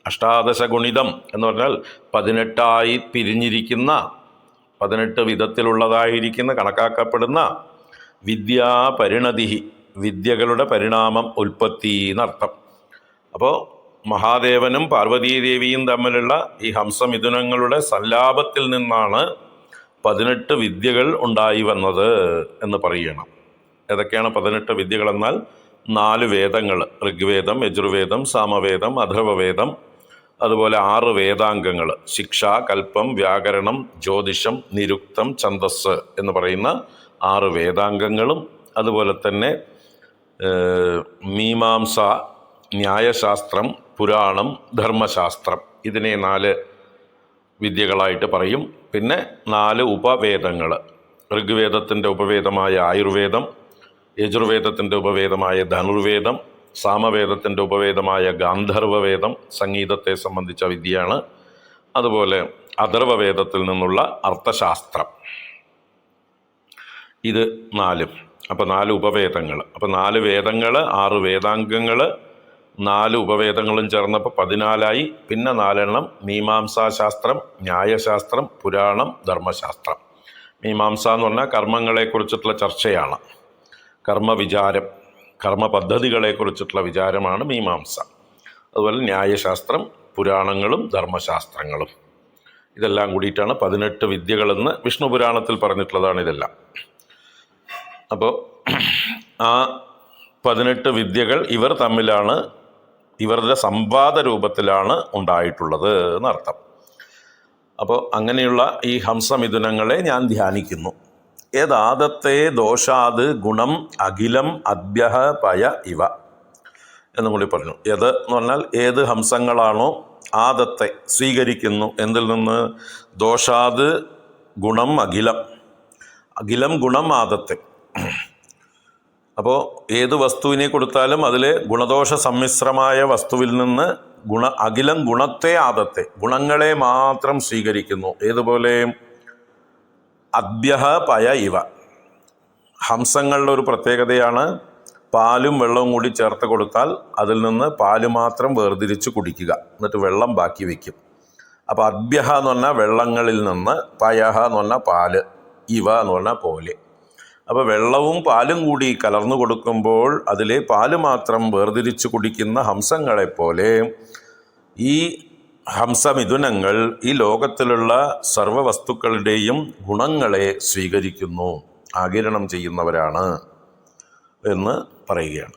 അഷ്ടാദശഗുണിതം എന്ന് പറഞ്ഞാൽ 18 പിരിഞ്ഞിരിക്കുന്ന, 18 വിധത്തിലുള്ളതായിരിക്കുന്ന, കണക്കാക്കപ്പെടുന്ന വിദ്യാപരിണതി, വിദ്യകളുടെ പരിണാമം, ഉൽപ്പത്തി എന്നർത്ഥം. അപ്പോൾ മഹാദേവനും പാർവതീദേവിയും തമ്മിലുള്ള ഈ ഹംസമിഥുനങ്ങളുടെ സല്ലാപത്തിൽ നിന്നാണ് 18 വിദ്യകൾ ഉണ്ടായി വന്നത് എന്ന് പറയണം. ഏതൊക്കെയാണ് 18 വിദ്യകളെന്നാൽ 4 വേദങ്ങൾ, ഋഗ്വേദം, യജുർവേദം, സാമവേദം, അഥർവവേദം, അതുപോലെ 6 വേദാംഗങ്ങൾ, ശിക്ഷ, കൽപ്പം, വ്യാകരണം, ജ്യോതിഷം, നിരുക്തം, ഛന്ദസ് എന്ന് പറയുന്ന 6 വേദാംഗങ്ങളും, അതുപോലെ തന്നെ മീമാംസ, ന്യായശാസ്ത്രം, പുരാണം, ധർമ്മശാസ്ത്രം, ഇതിനെ 4 വിദ്യകളായിട്ട് പറയും. പിന്നെ 4 ഉപവേദങ്ങൾ, ഋഗ്വേദത്തിൻ്റെ ഉപവേദമായ ആയുർവേദം, യജുർവേദത്തിൻ്റെ ഉപവേദമായ ധനുർവേദം, സാമവേദത്തിൻ്റെ ഉപവേദമായ ഗാന്ധർവവേദം, സംഗീതത്തെ സംബന്ധിച്ച വിദ്യയാണ്. അതുപോലെ അഥർവവേദത്തിൽ നിന്നുള്ള അർത്ഥശാസ്ത്രം. ഇത് 4. അപ്പോൾ 4 ഉപവേദങ്ങൾ. അപ്പോൾ 4 വേദങ്ങൾ, 6 വേദാംഗങ്ങൾ, 4 ഉപവേദങ്ങളും ചേർന്നപ്പോൾ 14ആയി. പിന്നെ 4 മീമാംസാശാസ്ത്രം, ന്യായശാസ്ത്രം, പുരാണം, ധർമ്മശാസ്ത്രം. മീമാംസ എന്ന് പറഞ്ഞാൽ കർമ്മങ്ങളെക്കുറിച്ചിട്ടുള്ള ചർച്ചയാണ്. കർമ്മവിചാരം, കർമ്മ പദ്ധതികളെക്കുറിച്ചിട്ടുള്ള വിചാരമാണ് മീമാംസ. അതുപോലെ ന്യായശാസ്ത്രം, പുരാണങ്ങളും ധർമ്മശാസ്ത്രങ്ങളും, ഇതെല്ലാം കൂടിയിട്ടാണ് 18 വിദ്യകളെന്ന് വിഷ്ണു പുരാണത്തിൽ പറഞ്ഞിട്ടുള്ളതാണ് ഇതെല്ലാം. അപ്പോൾ ആ 18 വിദ്യകൾ ഇവർ തമ്മിലാണ്, ഇവരുടെ സംവാദ രൂപത്തിലാണ് ഉണ്ടായിട്ടുള്ളത് എന്നർത്ഥം. അപ്പോൾ അങ്ങനെയുള്ള ഈ ഹംസമിഥുനങ്ങളെ ഞാൻ ധ്യാനിക്കുന്നു. ഏതാദത്തെ ദോഷാത് ഗുണം അഖിലം അദ്ഭ്യഃ പയ ഇവ എന്നും കൂടി പറഞ്ഞു. ഏത് എന്ന് പറഞ്ഞാൽ ഏത് ഹംസങ്ങളാണോ ആദത്തെ സ്വീകരിക്കുന്നു, എന്തിൽ നിന്ന്? ദോഷാത് ഗുണം അഖിലം, അഖിലം ഗുണം ആദത്തെ. അപ്പോൾ ഏത് വസ്തുവിനെ കൊടുത്താലും അതിലെ ഗുണദോഷ സമ്മിശ്രമായ വസ്തുവിൽ നിന്ന് അഖിലം ഗുണത്തെ ആദത്തെ, ഗുണങ്ങളെ മാത്രം സ്വീകരിക്കുന്നു. ഏതുപോലെ? അദ്ഭ്യഃ പയ ഇവ. ഹംസങ്ങളുടെ ഒരു പ്രത്യേകതയാണ് പാലും വെള്ളവും കൂടി ചേർത്ത് കൊടുത്താൽ അതിൽ നിന്ന് പാല് മാത്രം വേർതിരിച്ച് കുടിക്കുക, എന്നിട്ട് വെള്ളം ബാക്കി വയ്ക്കും. അപ്പോൾ അദ്ഭ്യഃ എന്ന് പറഞ്ഞാൽ വെള്ളങ്ങളിൽ നിന്ന്, പയഃ എന്ന് പറഞ്ഞാൽ പാല്, ഇവ എന്ന് പറഞ്ഞാൽ പോലെ. അപ്പോൾ വെള്ളവും പാലും കൂടി കലർന്നു കൊടുക്കുമ്പോൾ അതിലെ പാല് മാത്രം വേർതിരിച്ച് കുടിക്കുന്ന ഹംസങ്ങളെപ്പോലെ ഈ ഹംസമിഥുനങ്ങൾ ഈ ലോകത്തിലുള്ള സർവ്വവസ്തുക്കളുടെയും ഗുണങ്ങളെ സ്വീകരിക്കുന്നു, ആഗിരണം ചെയ്യുന്നവരാണ് എന്ന് പറയുകയാണ്.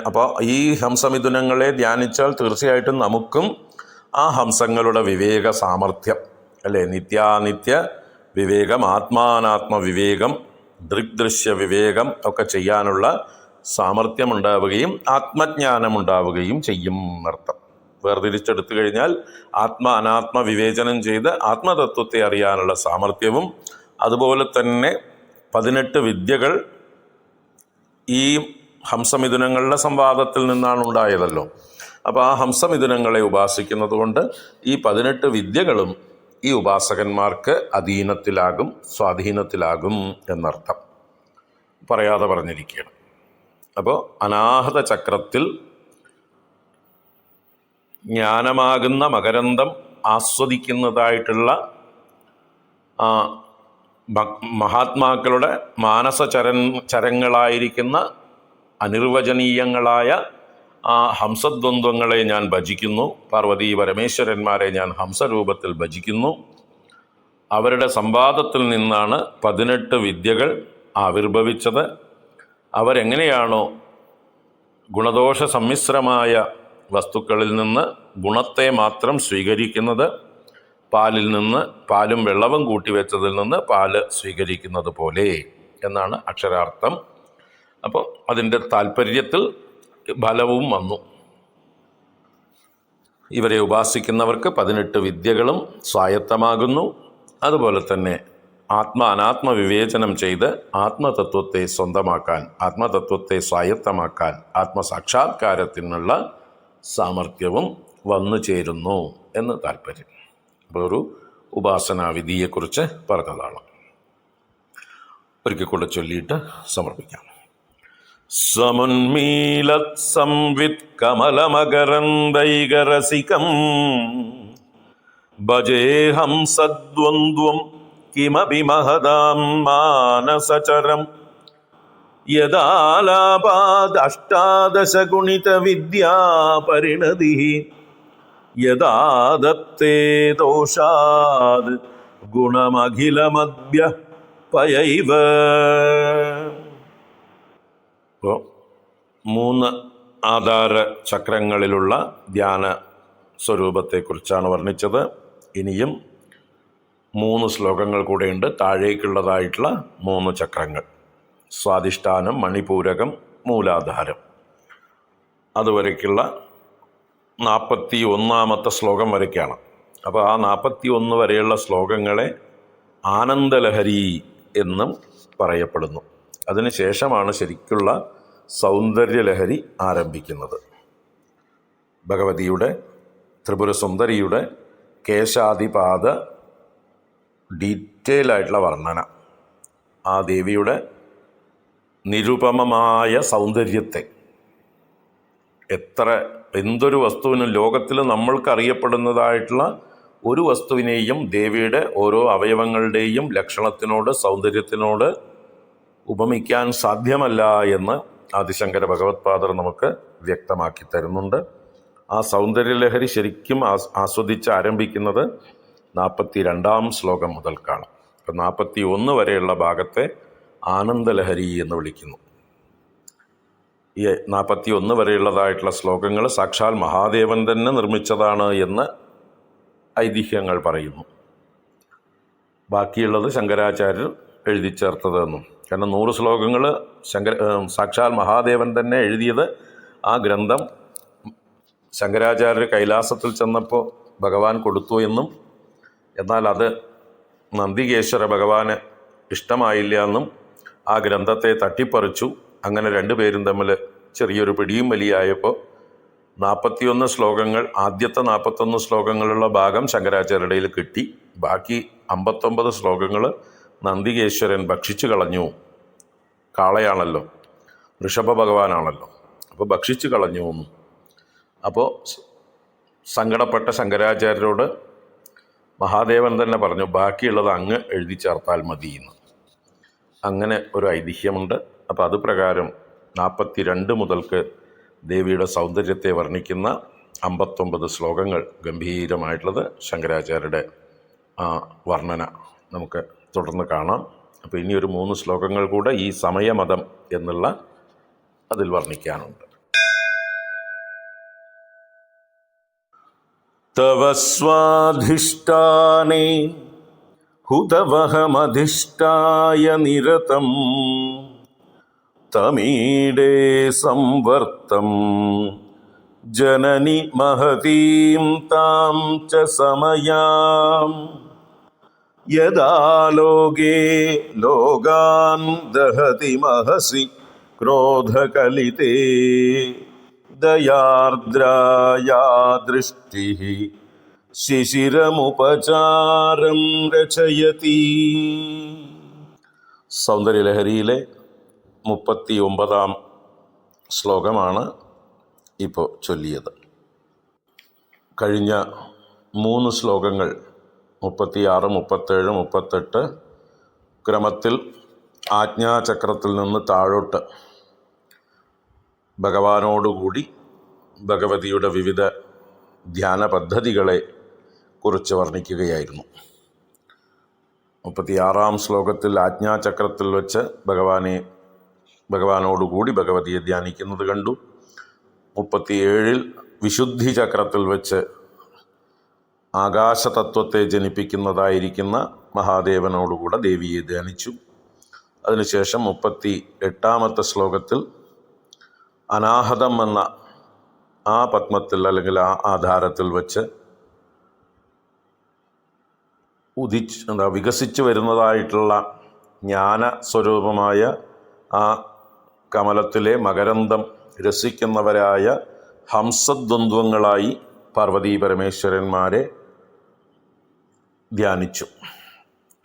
അപ്പോൾ ഈ ഹംസമിഥുനങ്ങളെ ധ്യാനിച്ചാൽ തീർച്ചയായിട്ടും നമുക്കും ആ ഹംസങ്ങളുടെ വിവേക സാമർഥ്യം, അല്ലേ, നിത്യാനിത്യ വിവേകം, ആത്മാനാത്മ വിവേകം, ദൃഗ്ദൃശ്യ വിവേകം ഒക്കെ ചെയ്യാനുള്ള സാമർഥ്യമുണ്ടാവുകയും ആത്മജ്ഞാനമുണ്ടാവുകയും ചെയ്യും എന്നർത്ഥം. വേർതിരിച്ചെടുത്തു കഴിഞ്ഞാൽ ആത്മ അനാത്മ വിവേചനം ചെയ്ത് ആത്മതത്വത്തെ അറിയാനുള്ള സാമർഥ്യവും, അതുപോലെ തന്നെ 18 വിദ്യകൾ ഈ ഹംസമിഥുനങ്ങളുടെ സംവാദത്തിൽ നിന്നാണ് ഉണ്ടായതല്ലോ. അപ്പോൾ ആ ഹംസമിഥുനങ്ങളെ ഉപാസിക്കുന്നത് കൊണ്ട് ഈ 18 വിദ്യകളും ഈ ഉപാസകന്മാർക്ക് അധീനത്തിലാകും, സ്വാധീനത്തിലാകും എന്നർത്ഥം. പറയാതെ പറഞ്ഞിരിക്കുകയാണ്. അപ്പോൾ അനാഹത ചക്രത്തിൽ ജ്ഞാനമാകുന്ന മകരന്തം ആസ്വദിക്കുന്നതായിട്ടുള്ള മഹാത്മാക്കളുടെ ചരങ്ങളായിരിക്കുന്ന അനിർവചനീയങ്ങളായ ആ ഹംസദ്വന്ദ്വങ്ങളെ ഞാൻ ഭജിക്കുന്നു. പാർവതീ പരമേശ്വരന്മാരെ ഞാൻ ഹംസരൂപത്തിൽ ഭജിക്കുന്നു. അവരുടെ സംവാദത്തിൽ നിന്നാണ് 18 വിദ്യകൾ ആവിർഭവിച്ചത്. അവരെങ്ങനെയാണോ ഗുണദോഷ സമ്മിശ്രമായ വസ്തുക്കളിൽ നിന്ന് ഗുണത്തെ മാത്രം സ്വീകരിക്കുന്നത്, പാലിൽ നിന്ന് പാലും വെള്ളവും കൂട്ടിവെച്ചതിൽ നിന്ന് പാല് സ്വീകരിക്കുന്നത് പോലെ എന്നാണ് അക്ഷരാർത്ഥം. അപ്പോൾ അതിൻ്റെ താല്പര്യത്തിൽ ഫലവും വന്നു. ഇവരെ ഉപാസിക്കുന്നവർക്ക് 18 വിദ്യകളും സ്വായത്തമാകുന്നു. അതുപോലെ തന്നെ അനാത്മ വിവേചനം ചെയ്ത് ആത്മതത്വത്തെ സ്വന്തമാക്കാൻ, ആത്മതത്വത്തെ സ്വായത്തമാക്കാൻ, ആത്മസാക്ഷാത്കാരത്തിനുള്ള സാമർഥ്യവും വന്നു ചേരുന്നു എന്ന് താല്പര്യം. അപ്പോൾ ഒരു ഉപാസനാവിധിയെക്കുറിച്ച് പറഞ്ഞതാണ്. ഒരിക്കൽ കൂടെ ചൊല്ലിയിട്ട് സമർപ്പിക്കാം. സമുന്മീലത് സംവിത് കമലമകരന്ദൈകരസികം ഭജേഹം സദ്വന്ദ്വം കിമപി മഹദാം മാനസചരം യദാലാപാദഷ്ടാദശഗുണിത വിദ്യാപരിണതി യദാ ദത്തേ ദോഷാദ് ഗുണമഖിലമദ്യ പയൈവ. ഇപ്പോൾ 3 ആധാര ചക്രങ്ങളിലുള്ള ധ്യാന സ്വരൂപത്തെക്കുറിച്ചാണ് വർണ്ണിച്ചത്. ഇനിയും 3 ശ്ലോകങ്ങൾ കൂടെയുണ്ട്. താഴേക്കുള്ളതായിട്ടുള്ള 3 ചക്രങ്ങൾ: സ്വാധിഷ്ഠാനം, മണിപൂരകം, മൂലാധാരം. അതുവരയ്ക്കുള്ള 41ാമത്തെ ശ്ലോകം വരയ്ക്കാണ്. അപ്പോൾ ആ 41 വരെയുള്ള ശ്ലോകങ്ങളെ ആനന്ദലഹരി എന്നും പറയപ്പെടുന്നു. അതിനുശേഷമാണ് ശരിക്കുള്ള സൗന്ദര്യലഹരി ആരംഭിക്കുന്നത്. ഭഗവതിയുടെ, ത്രിപുരസുന്ദരിയുടെ കേശാദിപാദ ഡീറ്റെയിൽ ആയിട്ടുള്ള വർണ്ണന, ആ ദേവിയുടെ നിരുപമമായ സൗന്ദര്യത്തെ, എന്തൊരു വസ്തുവിനും ലോകത്തിൽ നമ്മൾക്കറിയപ്പെടുന്നതായിട്ടുള്ള ഒരു വസ്തുവിനെയും ദേവിയുടെ ഓരോ അവയവങ്ങളുടെയും ലക്ഷണത്തിനോട്, സൗന്ദര്യത്തിനോട് ഉപമിക്കാൻ സാധ്യമല്ല എന്ന് ആദിശങ്കര ഭഗവത്പാദർ നമുക്ക് വ്യക്തമാക്കി തരുന്നുണ്ട്. ആ സൗന്ദര്യലഹരി ശരിക്കും ആസ്വദിച്ച് ആരംഭിക്കുന്നത് 42ാം ശ്ലോകം മുതൽക്കാണ്. അപ്പം 41 വരെയുള്ള ഭാഗത്തെ ആനന്ദലഹരി എന്ന് വിളിക്കുന്നു. ഈ 41 വരെയുള്ളതായിട്ടുള്ള ശ്ലോകങ്ങൾ സാക്ഷാൽ മഹാദേവൻ തന്നെ നിർമ്മിച്ചതാണ് എന്ന് ഐതിഹ്യങ്ങൾ പറയുന്നു. ബാക്കിയുള്ളത് ശങ്കരാചാര്യർ എഴുതി ചേർത്തതെന്നും. കാരണം 100 ശ്ലോകങ്ങൾ സാക്ഷാൽ മഹാദേവൻ തന്നെ എഴുതിയത്. ആ ഗ്രന്ഥം ശങ്കരാചാര്യർ കൈലാസത്തിൽ ചെന്നപ്പോൾ ഭഗവാൻ കൊടുത്തു എന്നും, എന്നാൽ അത് നന്ദികേശ്വര ഭഗവാന് ഇഷ്ടമായില്ല എന്നും ആ ഗ്രന്ഥത്തെ തട്ടിപ്പറിച്ചു. അങ്ങനെ 2 പേരും തമ്മിൽ ചെറിയൊരു പിടിയും വലിയായപ്പോൾ 41 ശ്ലോകങ്ങൾ, ആദ്യത്തെ 41 ശ്ലോകങ്ങളുള്ള ഭാഗം ശങ്കരാചാര്യരുടെ കിട്ടി. ബാക്കി 59 ശ്ലോകങ്ങൾ നന്ദികേശ്വരൻ ഭക്ഷിച്ചു കളഞ്ഞു. കാളയാണല്ലോ, ഋഷഭ ഭഗവാനാണല്ലോ, അപ്പോൾ ഭക്ഷിച്ചു കളഞ്ഞു എന്നും. അപ്പോൾ സങ്കടപ്പെട്ട ശങ്കരാചാര്യരോട് മഹാദേവൻ തന്നെ പറഞ്ഞു, ബാക്കിയുള്ളത് അങ്ങ് എഴുതി ചേർത്താൽ മതി എന്ന്. അങ്ങനെ ഒരു ഐതിഹ്യമുണ്ട്. അപ്പോൾ അതുപ്രകാരം 42 മുതൽക്ക് ദേവിയുടെ സൗന്ദര്യത്തെ വർണ്ണിക്കുന്ന 59 ശ്ലോകങ്ങൾ ഗംഭീരമായിട്ടുള്ളത് ശങ്കരാചാര്യരുടെ ആ വർണ്ണന നമുക്ക് തുടർന്ന് കാണാം. അപ്പോൾ ഇനിയൊരു 3 ശ്ലോകങ്ങൾ കൂടെ ഈ സമയമതം എന്നുള്ള അതിൽ വർണ്ണിക്കാനുണ്ട്. തവ സ്വാധിഷ്ഠാനേ ഹുതവഹമധിഷ്ഠായ നിരതം തമീഡേ സംവർത്തം ജനനി മഹതീം താം ച സമയാം യദാ ലോകേ ലോകാൻ ദഹതി മഹസി ക്രോധകലിതേ ദയാർദ്രായാ ദൃഷ്ടിഃ ശിശിരമുപചാരം രചയതി. സൗന്ദര്യലഹരിയിലെ 39ാം ശ്ലോകമാണ് ഇപ്പോൾ ചൊല്ലിയത്. കഴിഞ്ഞ 3 ശ്ലോകങ്ങൾ 36, 37, 38 ക്രമത്തിൽ ആജ്ഞാചക്രത്തിൽ നിന്ന് താഴോട്ട് ഭഗവാനോടുകൂടി ഭഗവതിയുടെ വിവിധ ധ്യാന പദ്ധതികളെ കുറിച്ച് വർണ്ണിക്കുകയായിരുന്നു. 36ാം ശ്ലോകത്തിൽ ആജ്ഞാചക്രത്തിൽ വെച്ച് ഭഗവാനോടുകൂടി ഭഗവതിയെ ധ്യാനിക്കുന്നത് കണ്ടു. 37ൽ വിശുദ്ധി ചക്രത്തിൽ വെച്ച് ആകാശതത്വത്തെ ജനിപ്പിക്കുന്നതായിരിക്കുന്ന മഹാദേവനോടുകൂടെ ദേവിയെ ധ്യാനിച്ചു. അതിനുശേഷം 38ാമത്തെ ശ്ലോകത്തിൽ അനാഹതം എന്ന ആ പത്മത്തിൽ അല്ലെങ്കിൽ ആ ആധാരത്തിൽ വച്ച് വികസിച്ചു വരുന്നതായിട്ടുള്ള ജ്ഞാന സ്വരൂപമായ ആ കമലത്തിലെ മകരന്തം രസിക്കുന്നവരായ ഹംസദ്വന്ദ്വങ്ങളായി പാർവതീ പരമേശ്വരന്മാരെ ധ്യാനിച്ചു.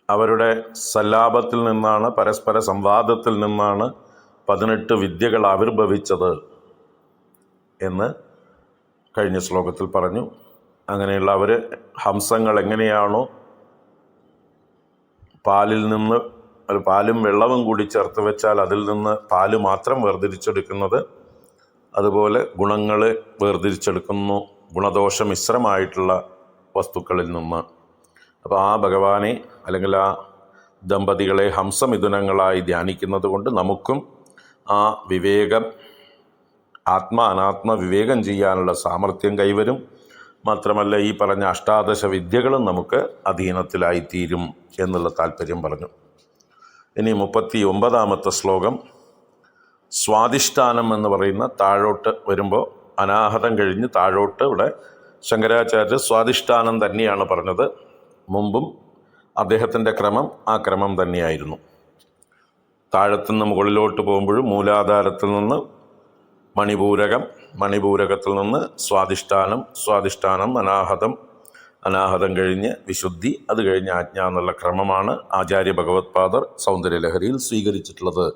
അവരുടെ സല്ലാപത്തിൽ നിന്നാണ്, പരസ്പര സംവാദത്തിൽ നിന്നാണ് 18 വിദ്യകൾ ആവിർഭവിച്ചത് എന്ന് കഴിഞ്ഞ ശ്ലോകത്തിൽ പറഞ്ഞു. അങ്ങനെയുള്ള അവർ ഹംസങ്ങൾ എങ്ങനെയാണോ പാലും വെള്ളവും കൂടി ചേർത്ത് വെച്ചാൽ അതിൽ നിന്ന് പാല് മാത്രം വേർതിരിച്ചെടുക്കുന്നത്, അതുപോലെ ഗുണങ്ങളെ വേർതിരിച്ചെടുക്കുന്നു ഗുണദോഷ മിശ്രമായിട്ടുള്ള വസ്തുക്കളിൽ നിന്ന്. അപ്പോൾ ആ ഭഗവാനെ അല്ലെങ്കിൽ ആ ദമ്പതികളെ ഹംസമിഥുനങ്ങളായി ധ്യാനിക്കുന്നത് കൊണ്ട് നമുക്കും ആ വിവേകം, അനാത്മ വിവേകം ചെയ്യാനുള്ള സാമർഥ്യം കൈവരും. മാത്രമല്ല ഈ പറഞ്ഞ അഷ്ടാദശ വിദ്യകളും നമുക്ക് അധീനത്തിലായിത്തീരും എന്നുള്ള താല്പര്യം പറഞ്ഞു. ഇനി 39-ാമത്തെ ശ്ലോകം. സ്വാധിഷ്ഠാനം എന്ന് പറയുന്ന താഴോട്ട് വരുമ്പോൾ അനാഹതം കഴിഞ്ഞ് താഴോട്ട് ഇവിടെ ശങ്കരാചാര്യർ സ്വാധിഷ്ഠാനം തന്നെയാണ് പറഞ്ഞത്. മുമ്പും അദ്ദേഹത്തിൻ്റെ ക്രമം ആ ക്രമം തന്നെയായിരുന്നു. താഴത്തുനിന്ന് മുകളിലോട്ട് പോകുമ്പോഴും മൂലാധാരത്തിൽ നിന്ന് മണിപൂരകത്തിൽ നിന്ന് സ്വാധിഷ്ഠാനം, അനാഹതം കഴിഞ്ഞ് വിശുദ്ധി, അത് കഴിഞ്ഞ് ആജ്ഞ എന്നുള്ള ക്രമമാണ് ആചാര്യ ഭഗവത്പാദർ സൗന്ദര്യലഹരിയിൽ സ്വീകരിച്ചിട്ടുള്ളത്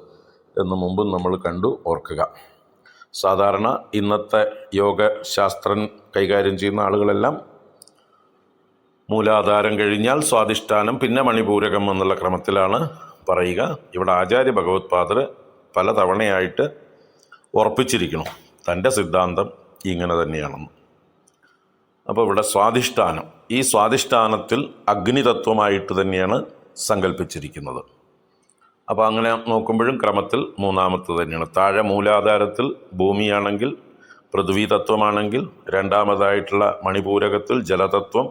എന്ന് മുമ്പും നമ്മൾ കണ്ടു, ഓർക്കുക. സാധാരണ ഇന്നത്തെ യോഗശാസ്ത്രം കൈകാര്യം ചെയ്യുന്ന ആളുകളെല്ലാം മൂലാധാരം കഴിഞ്ഞാൽ സ്വാധിഷ്ഠാനം, പിന്നെ മണിപൂരകം എന്നുള്ള ക്രമത്തിലാണ് പറയുക. ഇവിടെ ആചാര്യ ഭഗവത്പാദർ പല തവണയായിട്ട് ഉറപ്പിച്ചിരിക്കണം തൻ്റെ സിദ്ധാന്തം ഇങ്ങനെ തന്നെയാണെന്ന്. അപ്പോൾ ഇവിടെ സ്വാധിഷ്ഠാനം, ഈ സ്വാധിഷ്ഠാനത്തിൽ അഗ്നിതത്വമായിട്ട് തന്നെയാണ് സങ്കല്പിച്ചിരിക്കുന്നത്. അപ്പോൾ അങ്ങനെ നോക്കുമ്പോഴും ക്രമത്തിൽ മൂന്നാമത്തെ തന്നെയാണ്. താഴെ മൂലാധാരത്തിൽ ഭൂമിയാണെങ്കിൽ, പൃഥ്വി തത്വമാണെങ്കിൽ, രണ്ടാമതായിട്ടുള്ള മണിപൂരകത്തിൽ ജലതത്വം,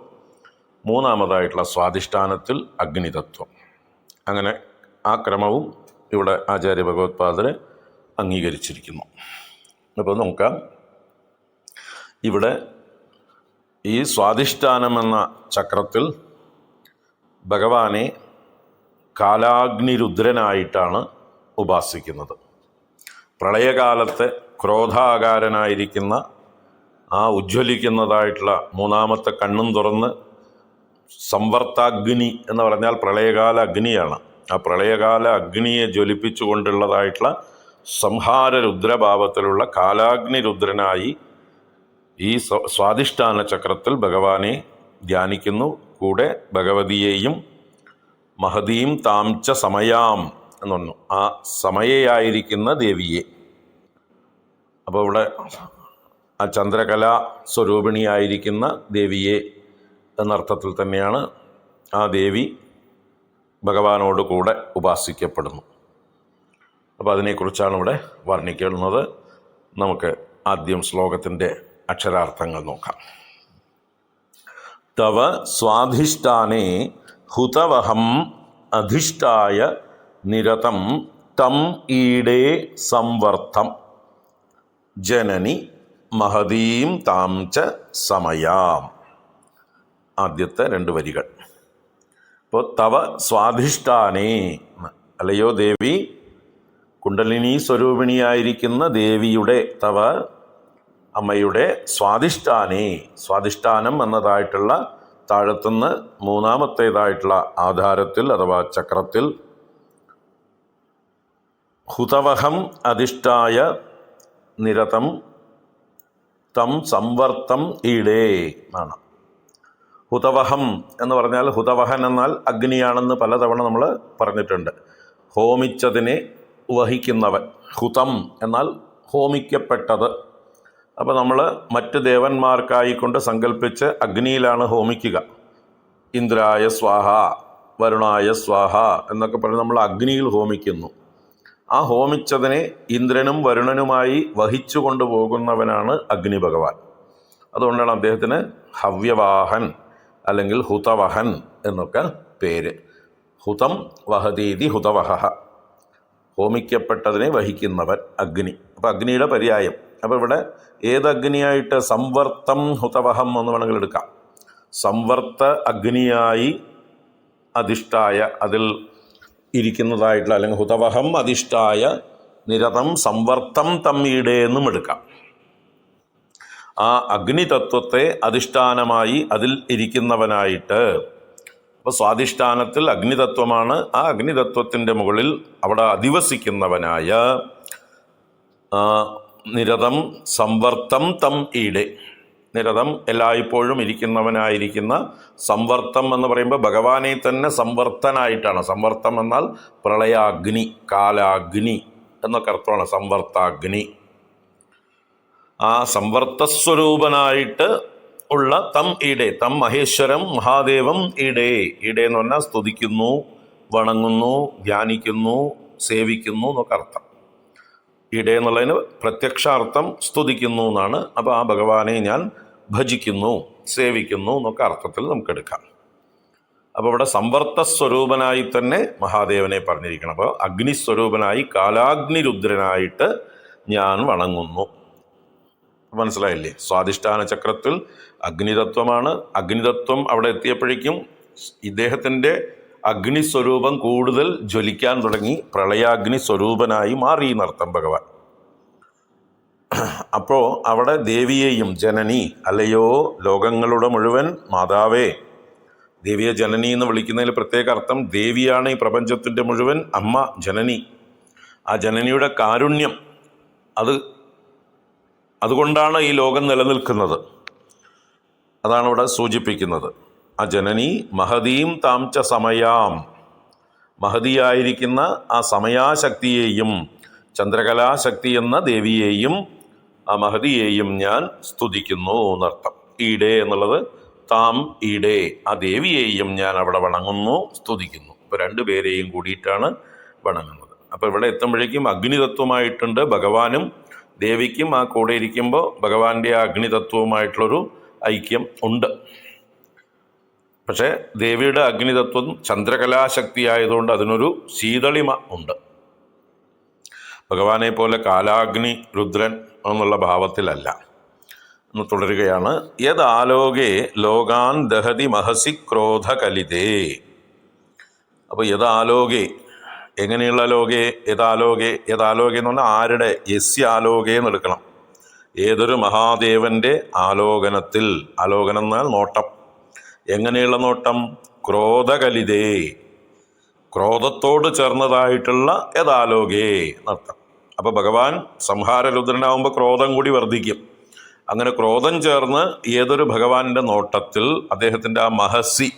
മൂന്നാമതായിട്ടുള്ള സ്വാധിഷ്ഠാനത്തിൽ അഗ്നിതത്വം. അങ്ങനെ ആ ക്രമവും ഇവിടെ ആചാര്യ ഭഗവത്പാദരെ അംഗീകരിച്ചിരിക്കുന്നു. അപ്പോൾ നോക്കാം, ഇവിടെ ഈ സ്വാധിഷ്ഠാനം എന്ന ചക്രത്തിൽ ഭഗവാനെ കാലാഗ്നിരുദ്രനായിട്ടാണ് ഉപാസിക്കുന്നത്. പ്രളയകാലത്തെ ക്രോധാകാരനായിരിക്കുന്ന ആ ഉജ്ജ്വലിക്കുന്നതായിട്ടുള്ള മൂന്നാമത്തെ കണ്ണും തുറന്ന് സംവർത്താഗ്നി എന്ന് പറഞ്ഞാൽ പ്രളയകാല അഗ്നിയാണ്. ആ പ്രളയകാല അഗ്നിയെ ജ്വലിപ്പിച്ചുകൊണ്ടുള്ളതായിട്ടുള്ള സംഹാര രുദ്രഭാവത്തിലുള്ള കാലാഗ്നി രുദ്രനായി ഈ സ്വാധിഷ്ഠാന ചക്രത്തിൽ ഭഗവാനെ ധ്യാനിക്കുന്നു. കൂടെ ഭഗവതിയെയും മഹതീം താംച സമയാം എന്ന് പറഞ്ഞു, ആ സമയയായിരിക്കുന്ന ദേവിയെ. അപ്പോൾ ഇവിടെ ആ ചന്ദ്രകലാ സ്വരൂപിണിയായിരിക്കുന്ന ദേവിയെ എന്നർത്ഥത്തിൽ തന്നെയാണ് ആ ദേവി ഭഗവാനോട് കൂടെ ഉപാസിക്കപ്പെടുന്നു. അപ്പോൾ അതിനെക്കുറിച്ചാണ് ഇവിടെ വർണ്ണിക്കുന്നത്. നമുക്ക് ആദ്യം ശ്ലോകത്തിൻ്റെ അക്ഷരാർത്ഥങ്ങൾ നോക്കാം. തവ സ്വാധിഷ്ഠാനേ ഹുതവഹം അധിഷ്ഠായ നിരതം തം ഈടേ സംവർദ്ധം ജനനി മഹതീം താം ച സമയാം. ആദ്യത്തെ 2 വരികൾ. ഇപ്പോൾ തവ സ്വാധിഷ്ഠാനേ, അല്ലയോ ദേവി, കുണ്ടലിനി സ്വരൂപിണിയായിരിക്കുന്ന ദേവിയുടെ, തവ അമ്മയുടെ സ്വാധിഷ്ഠാനേ, സ്വാധിഷ്ഠാനം എന്നതായിട്ടുള്ള താഴത്തുനിന്ന് മൂന്നാമത്തേതായിട്ടുള്ള ആധാരത്തിൽ അഥവാ ചക്രത്തിൽ ഹുതവഹം അധിഷ്ഠായ നിരതം തം സംവർത്തം ഈടേ എന്നാണ്. ഹുതവഹം എന്ന് പറഞ്ഞാൽ, ഹുതവഹൻ എന്നാൽ അഗ്നിയാണെന്ന് പലതവണ നമ്മൾ പറഞ്ഞിട്ടുണ്ട്. ഹോമിച്ചതിനെ വഹിക്കുന്നവൻ. ഹുതം എന്നാൽ ഹോമിക്കപ്പെട്ടത്. അപ്പോൾ നമ്മൾ മറ്റ് ദേവന്മാർക്കായിക്കൊണ്ട് സങ്കല്പിച്ച് അഗ്നിയിലാണ് ഹോമിക്കുക. ഇന്ദ്രായ സ്വാഹ, വരുണായ സ്വാഹ എന്നൊക്കെ പറഞ്ഞ് നമ്മൾ അഗ്നിയിൽ ഹോമിക്കുന്നു. ആ ഹോമിച്ചതിനെ ഇന്ദ്രനും വരുണനുമായി വഹിച്ചു കൊണ്ടുപോകുന്നവനാണ് അഗ്നി ഭഗവാൻ. അതുകൊണ്ടാണ് അദ്ദേഹത്തിന് ഹവ്യവാഹൻ അല്ലെങ്കിൽ ഹുതവഹൻ എന്നൊക്കെ പേര്. ഹുതം വഹതീതി ഹുതവഹ, ഹോമിക്കപ്പെട്ടതിനെ വഹിക്കുന്നവൻ അഗ്നി. അപ്പോൾ അഗ്നിയുടെ പര്യായം. അപ്പോൾ ഇവിടെ ഏത് അഗ്നിയായിട്ട്? സംവർത്തം ഹുതവഹം എന്ന് വേണമെങ്കിൽ എടുക്കാം. സംവർത്ത അഗ്നിയായി അധിഷ്ഠായ, അതിൽ ഇരിക്കുന്നതായിട്ടുള്ള, അല്ലെങ്കിൽ ഹുതവഹം അധിഷ്ഠായ നിരതം സംവർത്തം തമ്മീടെ എന്നും എടുക്കാം. ആ അഗ്നിതത്വത്തെ അധിഷ്ഠാനമായി അതിൽ ഇരിക്കുന്നവനായിട്ട്. അപ്പോൾ സ്വാധിഷ്ഠാനത്തിൽ അഗ്നിതത്വമാണ്. ആ അഗ്നിതത്വത്തിൻ്റെ മുകളിൽ അവിടെ അധിവസിക്കുന്നവനായ നിരതം സംവർത്തം തം ഈടെ, നിരതം എല്ലായ്പ്പോഴും ഇരിക്കുന്നവനായിരിക്കുന്ന സംവർത്തം എന്ന് പറയുമ്പോൾ ഭഗവാനെ തന്നെ സംവർത്തനായിട്ടാണ്. സംവർത്തം എന്നാൽ പ്രളയാഗ്നി, കാലാഗ്നി എന്നൊക്കെ അർത്ഥമാണ് സംവർത്താഗ്നി. ആ സംവർത്തസ്വരൂപനായിട്ട് ഉള്ള തം ഈടെ, തം മഹേശ്വരം മഹാദേവം ഈടെ. ഈടെ എന്ന് പറഞ്ഞാൽ സ്തുതിക്കുന്നു, വണങ്ങുന്നു, ധ്യാനിക്കുന്നു, സേവിക്കുന്നു എന്നൊക്കെ അർത്ഥം. ഈടെ എന്നുള്ളതിന് പ്രത്യക്ഷാർത്ഥം സ്തുതിക്കുന്നു എന്നാണ്. അപ്പോൾ ആ ഭഗവാനെ ഞാൻ ഭജിക്കുന്നു, സേവിക്കുന്നു എന്നൊക്കെ അർത്ഥത്തിൽ നമുക്കെടുക്കാം. അപ്പോൾ ഇവിടെ സംവർത്തസ്വരൂപനായി തന്നെ മഹാദേവനെ പറഞ്ഞിരിക്കണം. അപ്പോൾ അഗ്നിസ്വരൂപനായി കാലാഗ്നിരുദ്രനായിട്ട് ഞാൻ വണങ്ങുന്നു. മനസ്സിലായില്ലേ? സ്വാധിഷ്ഠാന ചക്രത്തിൽ അഗ്നിതത്വമാണ്. അഗ്നിതത്വം അവിടെ എത്തിയപ്പോഴേക്കും ഇദ്ദേഹത്തിൻ്റെ അഗ്നിസ്വരൂപം കൂടുതൽ ജ്വലിക്കാൻ തുടങ്ങി. പ്രളയാഗ്നി സ്വരൂപനായി മാറി എന്നർത്ഥം ഭഗവാൻ. അപ്പോൾ അവിടെ ദേവിയെയും, ജനനി അല്ലയോ ലോകങ്ങളുടെ മുഴുവൻ മാതാവേ, ദേവിയെ ജനനി എന്ന് വിളിക്കുന്നതിൽ പ്രത്യേക അർത്ഥം, ദേവിയാണ് ഈ പ്രപഞ്ചത്തിൻ്റെ മുഴുവൻ അമ്മ, ജനനി. ആ ജനനിയുടെ കാരുണ്യം, അതുകൊണ്ടാണ് ഈ ലോകം നിലനിൽക്കുന്നത്. അതാണ് ഇവിടെ സൂചിപ്പിക്കുന്നത്. ആ ജനനി മഹതീം താംച സമയാം, മഹതിയായിരിക്കുന്ന ആ സമയാശക്തിയെയും ചന്ദ്രകലാശക്തി എന്ന ദേവിയെയും ആ മഹതിയെയും ഞാൻ സ്തുതിക്കുന്നു എന്നർത്ഥം. ഈടെ എന്നുള്ളത് താം ഈടെ, ആ ദേവിയെയും ഞാൻ അവിടെ വണങ്ങുന്നു, സ്തുതിക്കുന്നു. ഇപ്പോൾ രണ്ടുപേരെയും കൂടിയിട്ടാണ് വണങ്ങുന്നത്. അപ്പോൾ ഇവിടെ എത്തുമ്പോഴേക്കും അഗ്നിതത്വമായിട്ടുണ്ട് ഭഗവാനും ദേവിക്കും. ആ കൂടെ ഇരിക്കുമ്പോൾ ഭഗവാന്റെ ആ അഗ്നിതത്വവുമായിട്ടുള്ളൊരു ഐക്യം ഉണ്ട്. പക്ഷേ ദേവിയുടെ അഗ്നിതത്വം ചന്ദ്രകലാശക്തി ആയതുകൊണ്ട് അതിനൊരു ശീതളിമ ഉണ്ട്. ഭഗവാനെ പോലെ കാലാഗ്നി രുദ്രൻ എന്നുള്ള ഭാവത്തിലല്ല. എന്ന് തുടരുകയാണ്. യദാലോകേ ലോകാൻ ദഹതി മഹസി ക്രോധകലിതേ. അപ്പോൾ യദാലോകേ, എങ്ങനെയുള്ള ലോകേ? യഥാലോകേ, യഥാലോകേ എന്ന് പറഞ്ഞാൽ ആരുടെ? യസ്യാലോകേ എന്ന് എടുക്കണം. ഏതൊരു മഹാദേവന്റെ ആലോകനത്തിൽ, ആലോകനം എന്നാൽ നോട്ടം. എങ്ങനെയുള്ള നോട്ടം? ക്രോധകലിതേ, ക്രോധത്തോട് ചേർന്നതായിട്ടുള്ള യഥാലോകേ എന്നർത്ഥം. അപ്പോൾ ഭഗവാൻ സംഹാരരുദ്രനാവുമ്പോൾ ക്രോധം കൂടി വർദ്ധിക്കും. അങ്ങനെ ക്രോധം ചേർന്ന് ഏതൊരു ഭഗവാന്റെ നോട്ടത്തിൽ അദ്ദേഹത്തിൻ്റെ ആ മഹസി,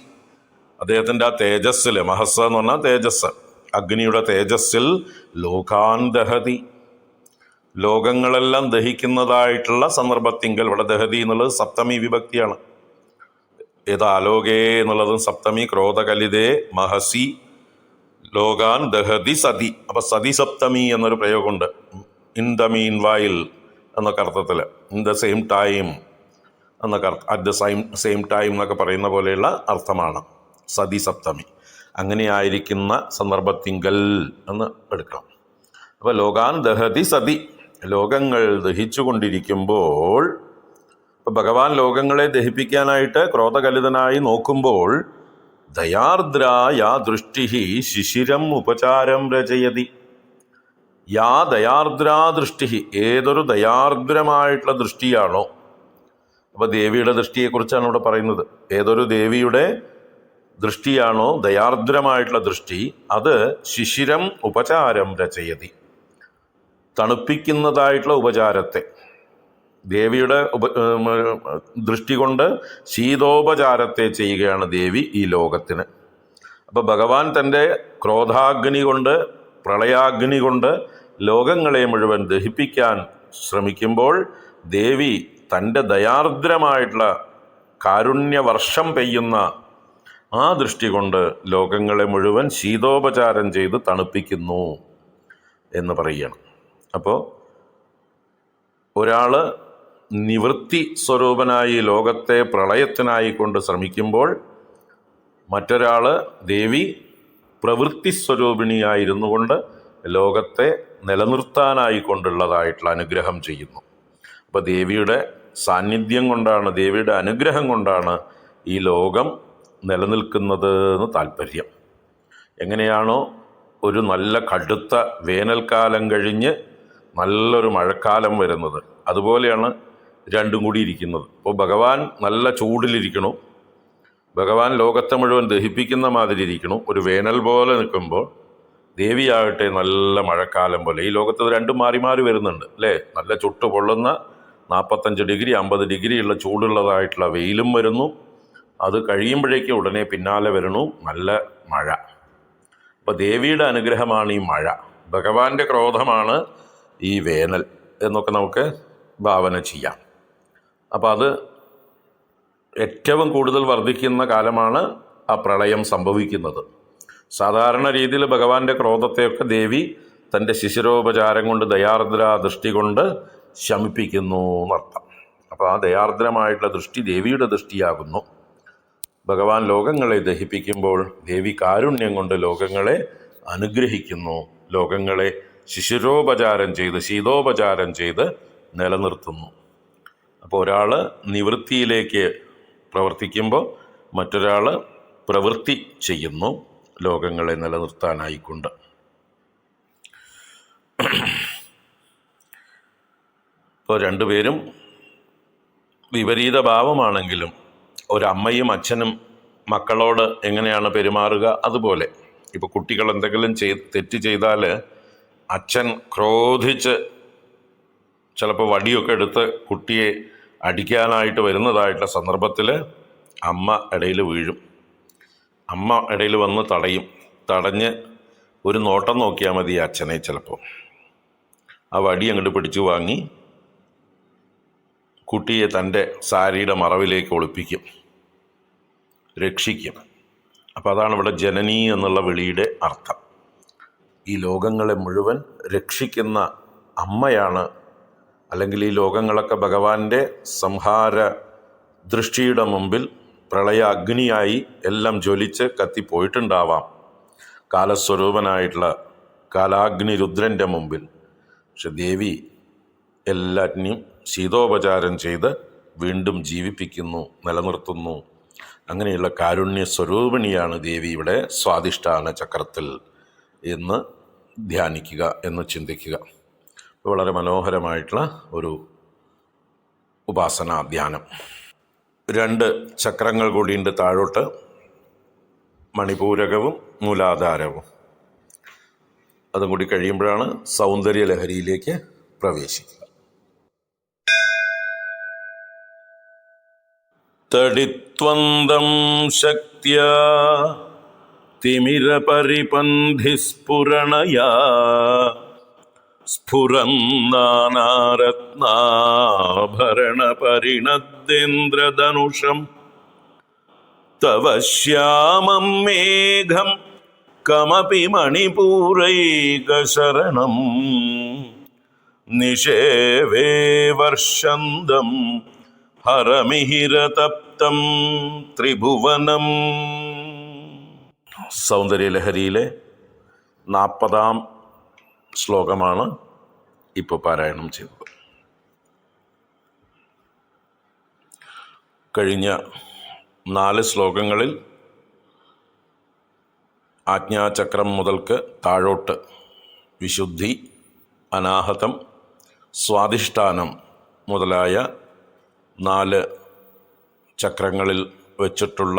അദ്ദേഹത്തിൻ്റെ ആ തേജസ്സിൽ, മഹസ് എന്ന് പറഞ്ഞാൽ തേജസ്, അഗ്നിയുടെ തേജസ്സിൽ ലോകാൻ ദഹതി, ലോകങ്ങളെല്ലാം ദഹിക്കുന്നതായിട്ടുള്ള സന്ദർഭത്തിങ്കൽ, ഇവിടെ ദഹതി എന്നുള്ളത് സപ്തമി വിഭക്തിയാണ്. യഥാലോകേ എന്നുള്ളതും സപ്തമി, ക്രോധകലിതേ മഹസി ലോകാൻ ദഹതി സതി. അപ്പം സതി സപ്തമി എന്നൊരു പ്രയോഗമുണ്ട്. ഇൻ ദ മീൻ വൈൽ എന്നൊക്കെ അർത്ഥത്തിൽ, ഇൻ ദ സെയിം ടൈം എന്നൊക്കെ അർത്ഥം, അറ്റ് ദ സെയിം ടൈം എന്നൊക്കെ പറയുന്ന പോലെയുള്ള അർത്ഥമാണ് സതി സപ്തമി. അങ്ങനെയായിരിക്കുന്ന സന്ദർഭത്തിങ്കൽ എന്ന് എടുക്കണം. അപ്പോൾ ലോകാൻ ദഹതി സതി, ലോകങ്ങൾ ദഹിച്ചു കൊണ്ടിരിക്കുമ്പോൾ, ഇപ്പം ഭഗവാൻ ലോകങ്ങളെ ദഹിപ്പിക്കാനായിട്ട് ക്രോധകലിതനായി നോക്കുമ്പോൾ, ദയാർദ്രാ ദൃഷ്ടി ശിശിരം ഉപചാരം രചയതി. യാ ദയാർദ്രാ ദൃഷ്ടി, ഏതൊരു ദയാർദ്രമായിട്ടുള്ള ദൃഷ്ടിയാണോ. അപ്പോൾ ദേവിയുടെ ദൃഷ്ടിയെക്കുറിച്ചാണ് ഇവിടെ പറയുന്നത്. ഏതൊരു ദേവിയുടെ ദൃഷ്ടിയാണോ ദയാർദ്രമായിട്ടുള്ള ദൃഷ്ടി, അത് ശിശിരം ഉപചാരം രചയതി, തണുപ്പിക്കുന്നതായിട്ടുള്ള ഉപചാരത്തെ, ദേവിയുടെ ദൃഷ്ടി കൊണ്ട് ശീതോപചാരത്തെ ചെയ്യുകയാണ് ദേവി ഈ ലോകത്തിന്. അപ്പോൾ ഭഗവാൻ തൻ്റെ ക്രോധാഗ്നി കൊണ്ട്, പ്രളയാഗ്നി കൊണ്ട് ലോകങ്ങളെ മുഴുവൻ ദഹിപ്പിക്കാൻ ശ്രമിക്കുമ്പോൾ, ദേവി തൻ്റെ ദയാർദ്രമായിട്ടുള്ള കാരുണ്യവർഷം പെയ്യുന്ന ആ ദൃഷ്ടി കൊണ്ട് ലോകങ്ങളെ മുഴുവൻ ശീതോപചാരം ചെയ്ത് തണുപ്പിക്കുന്നു എന്ന് പറയുകയാണ്. അപ്പോൾ ഒരാൾ നിവൃത്തി സ്വരൂപനായി ലോകത്തെ പ്രളയത്തിനായി കൊണ്ട് ശ്രമിക്കുമ്പോൾ, മറ്റൊരാൾ ദേവി പ്രവൃത്തി സ്വരൂപിണിയായിരുന്നു കൊണ്ട് ലോകത്തെ നിലനിർത്താനായി കൊണ്ടുള്ളതായിട്ടുള്ള അനുഗ്രഹം ചെയ്യുന്നു. അപ്പോൾ ദേവിയുടെ സാന്നിധ്യം കൊണ്ടാണ്, ദേവിയുടെ അനുഗ്രഹം കൊണ്ടാണ് ഈ ലോകം നിലനിൽക്കുന്നത് എന്ന് താല്പര്യം. എങ്ങനെയാണോ ഒരു നല്ല കടുത്ത വേനൽക്കാലം കഴിഞ്ഞ് നല്ലൊരു മഴക്കാലം വരുന്നത്, അതുപോലെയാണ് രണ്ടും കൂടി ഇരിക്കുന്നത്. ഇപ്പോൾ ഭഗവാൻ നല്ല ചൂടിലിരിക്കണു, ഭഗവാൻ ലോകത്തെ മുഴുവൻ ദഹിപ്പിക്കുന്ന മാതിരി ഇരിക്കണു, ഒരു വേനൽ പോലെ നിൽക്കുമ്പോൾ ദേവിയാകട്ടെ നല്ല മഴക്കാലം പോലെ. ഈ ലോകത്ത് രണ്ടും മാറി മാറി വരുന്നുണ്ട് അല്ലേ? നല്ല ചുട്ടു പൊള്ളുന്ന 45 ഡിഗ്രി 50 ഡിഗ്രി ഉള്ള ചൂടുള്ളതായിട്ടുള്ള വെയിലും വരുന്നു, അത് കഴിയുമ്പോഴേക്കും ഉടനെ പിന്നാലെ വരണു നല്ല മഴ. അപ്പോൾ ദേവിയുടെ അനുഗ്രഹമാണ് ഈ മഴ, ഭഗവാന്റെ ക്രോധമാണ് ഈ വേനൽ എന്നൊക്കെ നമുക്ക് ഭാവന ചെയ്യാം. അപ്പോൾ അത് ഏറ്റവും കൂടുതൽ വർദ്ധിക്കുന്ന കാലമാണ് ആ പ്രളയം സംഭവിക്കുന്നത്. സാധാരണ രീതിയിൽ ഭഗവാന്റെ ക്രോധത്തെയൊക്കെ ദേവി തൻ്റെ ശിശിരോപചാരം കൊണ്ട്, ദയാർദ്ര ദൃഷ്ടി കൊണ്ട് ശമിപ്പിക്കുന്നു എന്നർത്ഥം. അപ്പോൾ ആ ദയാർദ്രമായിട്ടുള്ള ദൃഷ്ടി ദേവിയുടെ ദൃഷ്ടിയാകുന്നു. ഭഗവാൻ ലോകങ്ങളെ ദഹിപ്പിക്കുമ്പോൾ ദേവി കാരുണ്യം കൊണ്ട് ലോകങ്ങളെ അനുഗ്രഹിക്കുന്നു, ലോകങ്ങളെ ശിശിരോപചാരം ചെയ്ത് ശീതോപചാരം ചെയ്ത് നിലനിർത്തുന്നു. അപ്പോൾ ഒരാൾ നിവൃത്തിയിലേക്ക് പ്രവർത്തിക്കുമ്പോൾ മറ്റൊരാൾ പ്രവൃത്തി ചെയ്യുന്നു ലോകങ്ങളെ നിലനിർത്താനായിക്കൊണ്ട്. ഇപ്പോൾ രണ്ടുപേരും വിപരീത ഭാവമാണെങ്കിലും ഒരമ്മയും അച്ഛനും മക്കളോട് എങ്ങനെയാണ് പെരുമാറുക അതുപോലെ. ഇപ്പോൾ കുട്ടികൾ എന്തെങ്കിലും തെറ്റ് ചെയ്താൽ അച്ഛൻ ക്രോധിച്ച് ചിലപ്പോൾ വടിയൊക്കെ എടുത്ത് കുട്ടിയെ അടിക്കാനായിട്ട് വരുന്നതായിട്ടുള്ള സന്ദർഭത്തിൽ അമ്മ ഇടയിൽ വീഴും. അമ്മ ഇടയിൽ വന്ന് തടഞ്ഞ് ഒരു നോട്ടം നോക്കിയാൽ മതി അച്ഛനെ. ചിലപ്പോൾ ആ വടി അങ്ങോട്ട് പിടിച്ചു വാങ്ങി കുട്ടിയെ തൻ്റെ സാരിയുടെ മറവിലേക്ക് ഒളിപ്പിക്കും, രക്ഷിക്കും. അപ്പോൾ അതാണ് ഇവിടെ ജനനി എന്നുള്ള വിളിയുടെ അർത്ഥം. ഈ ലോകങ്ങളെ മുഴുവൻ രക്ഷിക്കുന്ന അമ്മയാണ്, അല്ലെങ്കിൽ ഈ ലോകങ്ങളൊക്കെ ഭഗവാന്റെ സംഹാര ദൃഷ്ടിയുടെ മുമ്പിൽ പ്രളയ അഗ്നിയായി എല്ലാം ജ്വലിച്ച് കത്തിപ്പോയിട്ടുണ്ടാവാം കാലസ്വരൂപനായിട്ടുള്ള കാലാഗ്നി രുദ്രൻ്റെ മുമ്പിൽ. പക്ഷെ ദേവി എല്ലാറ്റിനെയും ശീതോപചാരം ചെയ്ത് വീണ്ടും ജീവിപ്പിക്കുന്നു, നിലനിർത്തുന്നു. അങ്ങനെയുള്ള കാരുണ്യ സ്വരൂപിണിയാണ് ദേവി ഇവിടെ സ്വാധിഷ്ഠാന ചക്രത്തിൽ എന്ന് ധ്യാനിക്കുക, എന്ന് ചിന്തിക്കുക. വളരെ മനോഹരമായിട്ടുള്ള ഒരു ഉപാസനാ ധ്യാനം. 2 ചക്രങ്ങൾ കൂടിയുണ്ട് താഴോട്ട്, മണിപൂരകവും മൂലാധാരവും. അതും കൂടി കഴിയുമ്പോഴാണ് സൗന്ദര്യലഹരിയിലേക്ക് പ്രവേശിക്കുക. തടിത്വന്തം ശക്ത്യാ തിമിരപരിപന്ധിസ്ഫുരണയാ സ്ഫുരന്നാനാരത്നാഭരണപരിണദ്ദേന്ദ്രധനുഷം തവ ശ്യാമം മേഘം കമപി മണിപൂരൈകശരണം നിഷേവേ വർഷന്തം ഹരമിഹിരതപ്തം ത്രിഭുവനം. സൗന്ദര്യലഹരിയിലെ 40-ാം ശ്ലോകമാണ് ഇപ്പോൾ പാരായണം ചെയ്തത്. കഴിഞ്ഞ 4 ശ്ലോകങ്ങളിൽ ആജ്ഞാചക്രം മുതൽക്ക് താഴോട്ട് വിശുദ്ധി, അനാഹതം, സ്വാധിഷ്ഠാനം മുതലായ 4 ചക്രങ്ങളിൽ വച്ചിട്ടുള്ള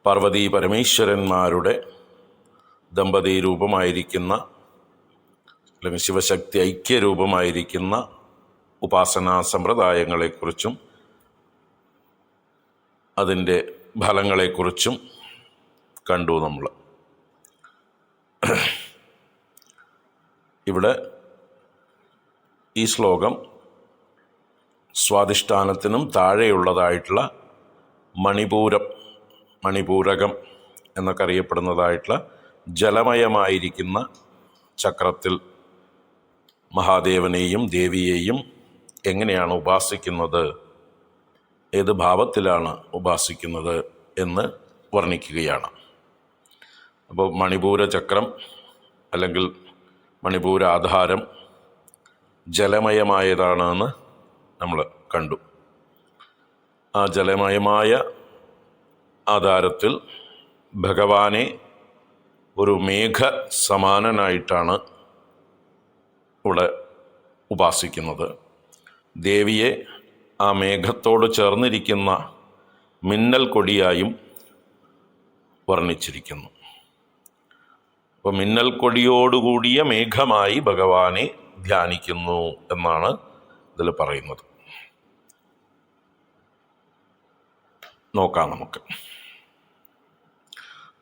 പാർവതീ പരമേശ്വരന്മാരുടെ ദമ്പതി രൂപമായിരിക്കുന്ന, അല്ലെങ്കിൽ ശിവശക്തി ഐക്യരൂപമായിരിക്കുന്ന ഉപാസനാ സമ്പ്രദായങ്ങളെക്കുറിച്ചും അതിൻ്റെ ഫലങ്ങളെക്കുറിച്ചും കണ്ടു നമ്മൾ. ഇവിടെ ഈ ശ്ലോകം സ്വാധിഷ്ഠാനത്തിനും താഴെയുള്ളതായിട്ടുള്ള മണിപൂരകം എന്നൊക്കെ അറിയപ്പെടുന്നതായിട്ടുള്ള ജലമയമായിരിക്കുന്ന ചക്രത്തിൽ മഹാദേവനെയും ദേവിയെയും എങ്ങനെയാണ് ഉപാസിക്കുന്നത്, ഏത് ഭാവത്തിലാണ് ഉപാസിക്കുന്നത് എന്ന് വർണ്ണിക്കുകയാണ്. അപ്പോൾ മണിപൂര ചക്രം അല്ലെങ്കിൽ മണിപൂരാധാരം ജലമയമായതാണെന്ന് നമ്മൾ കണ്ടു. ആ ജലമയമായ ആധാരത്തിൽ ഭഗവാനെ ഒരു മേഘ സമാനനായിട്ടാണ് ഇവിടെ ഉപാസിക്കുന്നത്. ദേവിയെ ആ മേഘത്തോട് ചേർന്നിരിക്കുന്ന മിന്നൽ കൊടിയായും വർണ്ണിച്ചിരിക്കുന്നു. അപ്പോൾ മിന്നൽ കൊടിയോടുകൂടിയ മേഘമായി ഭഗവാനെ ധ്യാനിക്കുന്നു എന്നാണ് ഇതിൽ പറയുന്നത്. നോക്കാം നമുക്ക്.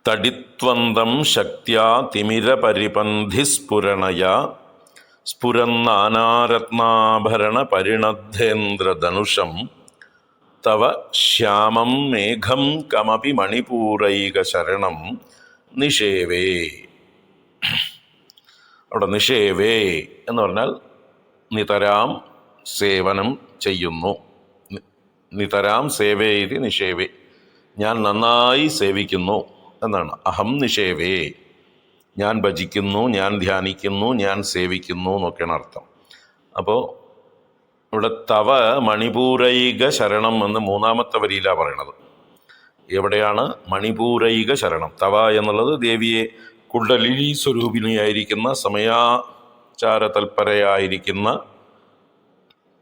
തടിത്വന്തം ശക്ത്യാ തിമിരപരിപന്ധിസ്ഫുരണയാ സ്ഫുരന്നാനാരത്നാഭരണ പരിണദ്ധേന്ദ്രധനുഷം തവ ശ്യാമം മേഘം കമപി മണിപൂരൈക ശരണം നിഷേവേ. അവിടെ നിഷേവേ എന്ന് പറഞ്ഞാൽ നിതരാം സേവനം ചെയ്യുന്നു. നിതരാം സേവേതി നിഷേവേ, ഞാൻ നന്നായി സേവിക്കുന്നു എന്നാണ്. അഹം നിഷേവേ, ഞാൻ ഭജിക്കുന്നു, ഞാൻ ധ്യാനിക്കുന്നു, ഞാൻ സേവിക്കുന്നു എന്നൊക്കെയാണ് അർത്ഥം. അപ്പോൾ ഇവിടെ തവ മണിപൂരൈക ശരണം എന്ന് മൂന്നാമത്തെ വരിയിലാണ് പറയണത്. എവിടെയാണ് മണിപൂരൈക ശരണം? തവ എന്നുള്ളത് ദേവിയെ കുണ്ടലിനി സ്വരൂപിണിയായിരിക്കുന്ന, സമയാചാര തൽപരയായിരിക്കുന്ന,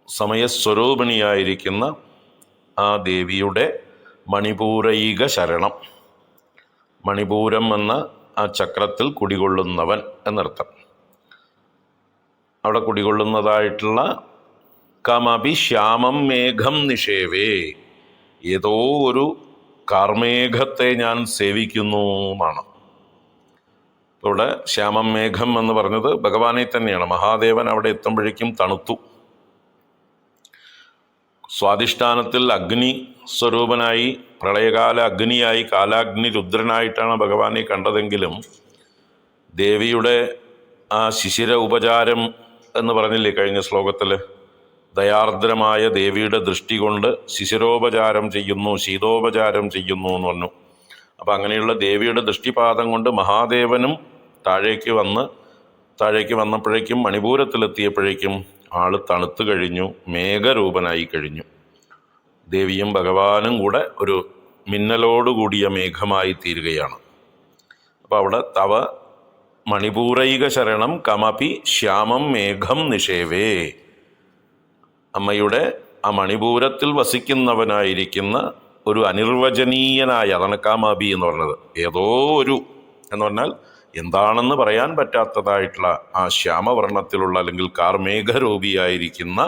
സമയസ്വരൂപിണിയായിരിക്കുന്ന ആ ദേവിയുടെ മണിപൂരൈക ശരണം. മണിപൂരം എന്ന ആ ചക്രത്തിൽ കുടികൊള്ളുന്നവൻ എന്നർത്ഥം. അവിടെ കുടികൊള്ളുന്നതായിട്ടുള്ള കമപി ശ്യാമം മേഘം നിഷേവേ, ഏതോ ഒരു കാർമേഘത്തെ ഞാൻ സേവിക്കുന്നു എന്നാണ്. ഇവിടെ ശ്യാമം മേഘം എന്ന് പറഞ്ഞത് ഭഗവാനെ തന്നെയാണ്. മഹാദേവൻ അവിടെ എത്തുമ്പോഴേക്കും തണുത്തു. സ്വാധിഷ്ഠാനത്തിൽ അഗ്നി സ്വരൂപനായി, പ്രളയകാല അഗ്നിയായി, കാലാഗ്നി രുദ്രനായിട്ടാണ് ഭഗവാനെ കണ്ടതെങ്കിലും ദേവിയുടെ ആ ശിശിര ഉപചാരം എന്ന് പറഞ്ഞില്ലേ കഴിഞ്ഞ ശ്ലോകത്തിൽ, ദയാർദ്രമായ ദേവിയുടെ ദൃഷ്ടി കൊണ്ട് ശിശിരോപചാരം ചെയ്യുന്നു, ശീതോപചാരം ചെയ്യുന്നു എന്ന് പറഞ്ഞു. അപ്പം അങ്ങനെയുള്ള ദേവിയുടെ ദൃഷ്ടിപാതം കൊണ്ട് മഹാദേവനും താഴേക്ക് വന്നപ്പോഴേക്കും മണിപൂരത്തിലെത്തിയപ്പോഴേക്കും ആള് തണുത്തു കഴിഞ്ഞു, മേഘരൂപനായി കഴിഞ്ഞു. ദേവിയും ഭഗവാനും കൂടെ ഒരു മിന്നലോടുകൂടിയ മേഘമായി തീരുകയാണ്. അപ്പോൾ അവിടെ തവ മണിപൂരൈക ശരണം കമപി ശ്യാമം മേഘം നിഷേവേ, അമ്മയുടെ ആ മണിപൂരത്തിൽ വസിക്കുന്നവനായിരിക്കുന്ന ഒരു അനിർവചനീയനായ, അതാണ് കമപി എന്ന് പറഞ്ഞത്, ഏതോ ഒരു എന്ന് പറഞ്ഞാൽ എന്താണെന്ന് പറയാൻ പറ്റാത്തതായിട്ടുള്ള ആ ശ്യാമവർണ്ണത്തിലുള്ള അല്ലെങ്കിൽ കാർമേഘരൂപിയായിരിക്കുന്ന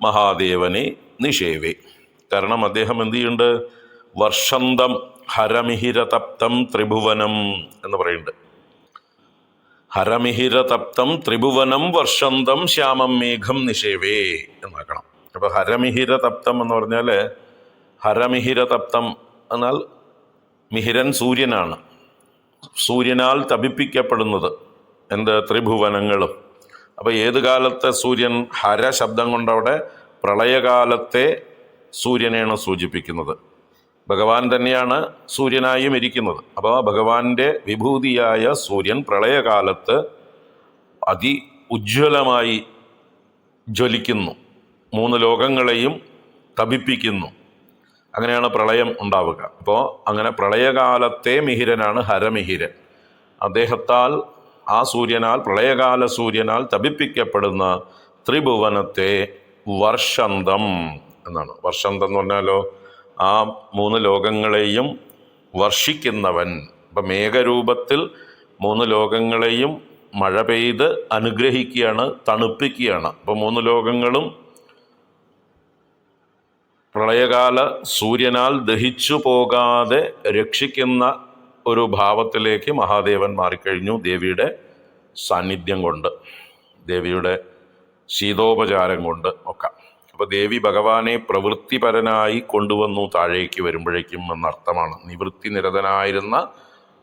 മഹാദേവനെ നിഷേവേ. കാരണം അദ്ദേഹം എന്ത് ചെയ്യുന്നുണ്ട്? വർഷന്തം ഹരമിഹിരതപ്തം ത്രിഭുവനം എന്ന് പറയുന്നുണ്ട്. ഹരമിഹിരതപ്തം ത്രിഭുവനം വർഷന്തം ശ്യാമം മേഘം നിഷേവേ എന്നാക്കണം. അപ്പോൾ ഹരമിഹിരതപ്തം എന്ന് പറഞ്ഞാൽ, ഹരമിഹിരതപ്തം എന്നാൽ മിഹിരൻ സൂര്യനാണ്. സൂര്യനാൽ തപിപ്പിക്കപ്പെടുന്നത് ത്രിഭുവനങ്ങളും. അപ്പോൾ ഏത് കാലത്തെ സൂര്യൻ? ഹര ശബ്ദം കൊണ്ടവിടെ പ്രളയകാലത്തെ സൂര്യനെയാണ് സൂചിപ്പിക്കുന്നത്. ഭഗവാൻ തന്നെയാണ് സൂര്യനായും ഇരിക്കുന്നത്. അപ്പോൾ ഭഗവാന്റെ വിഭൂതിയായ സൂര്യൻ പ്രളയകാലത്ത് ഉജ്ജ്വലമായി ജ്വലിക്കുന്നു, 3 ലോകങ്ങളെയും തപിപ്പിക്കുന്നു. അങ്ങനെയാണ് പ്രളയം ഉണ്ടാവുക. അപ്പോൾ അങ്ങനെ പ്രളയകാലത്തെ മിഹിരനാണ് ഹരമിഹിരൻ. അദ്ദേഹത്താൽ, ആ സൂര്യനാൽ, പ്രളയകാല സൂര്യനാൽ തപിപ്പിക്കപ്പെടുന്ന ത്രിഭുവനത്തെ വർഷന്തം എന്നാണ്. വർഷന്തം എന്ന് പറഞ്ഞാലോ ആ 3 ലോകങ്ങളെയും വർഷിക്കുന്നവൻ. അപ്പം മേഘരൂപത്തിൽ 3 ലോകങ്ങളെയും മഴ പെയ്ത് അനുഗ്രഹിക്കുകയാണ്, തണുപ്പിക്കുകയാണ്. അപ്പം 3 ലോകങ്ങളും പ്രളയകാല സൂര്യനാൽ ദഹിച്ചു പോകാതെ രക്ഷിക്കുന്ന ഒരു ഭാവത്തിലേക്ക് മഹാദേവൻ മാറിക്കഴിഞ്ഞു ദേവിയുടെ സാന്നിധ്യം കൊണ്ട്, ദേവിയുടെ ശീതോപചാരം കൊണ്ട് ഒക്കെ. അപ്പോൾ ദേവി ഭഗവാനെ പ്രവൃത്തിപരനായി കൊണ്ടുവന്നു താഴേക്ക് വരുമ്പോഴേക്കും എന്നർത്ഥമാണ്. നിവൃത്തി നിരതനായിരുന്ന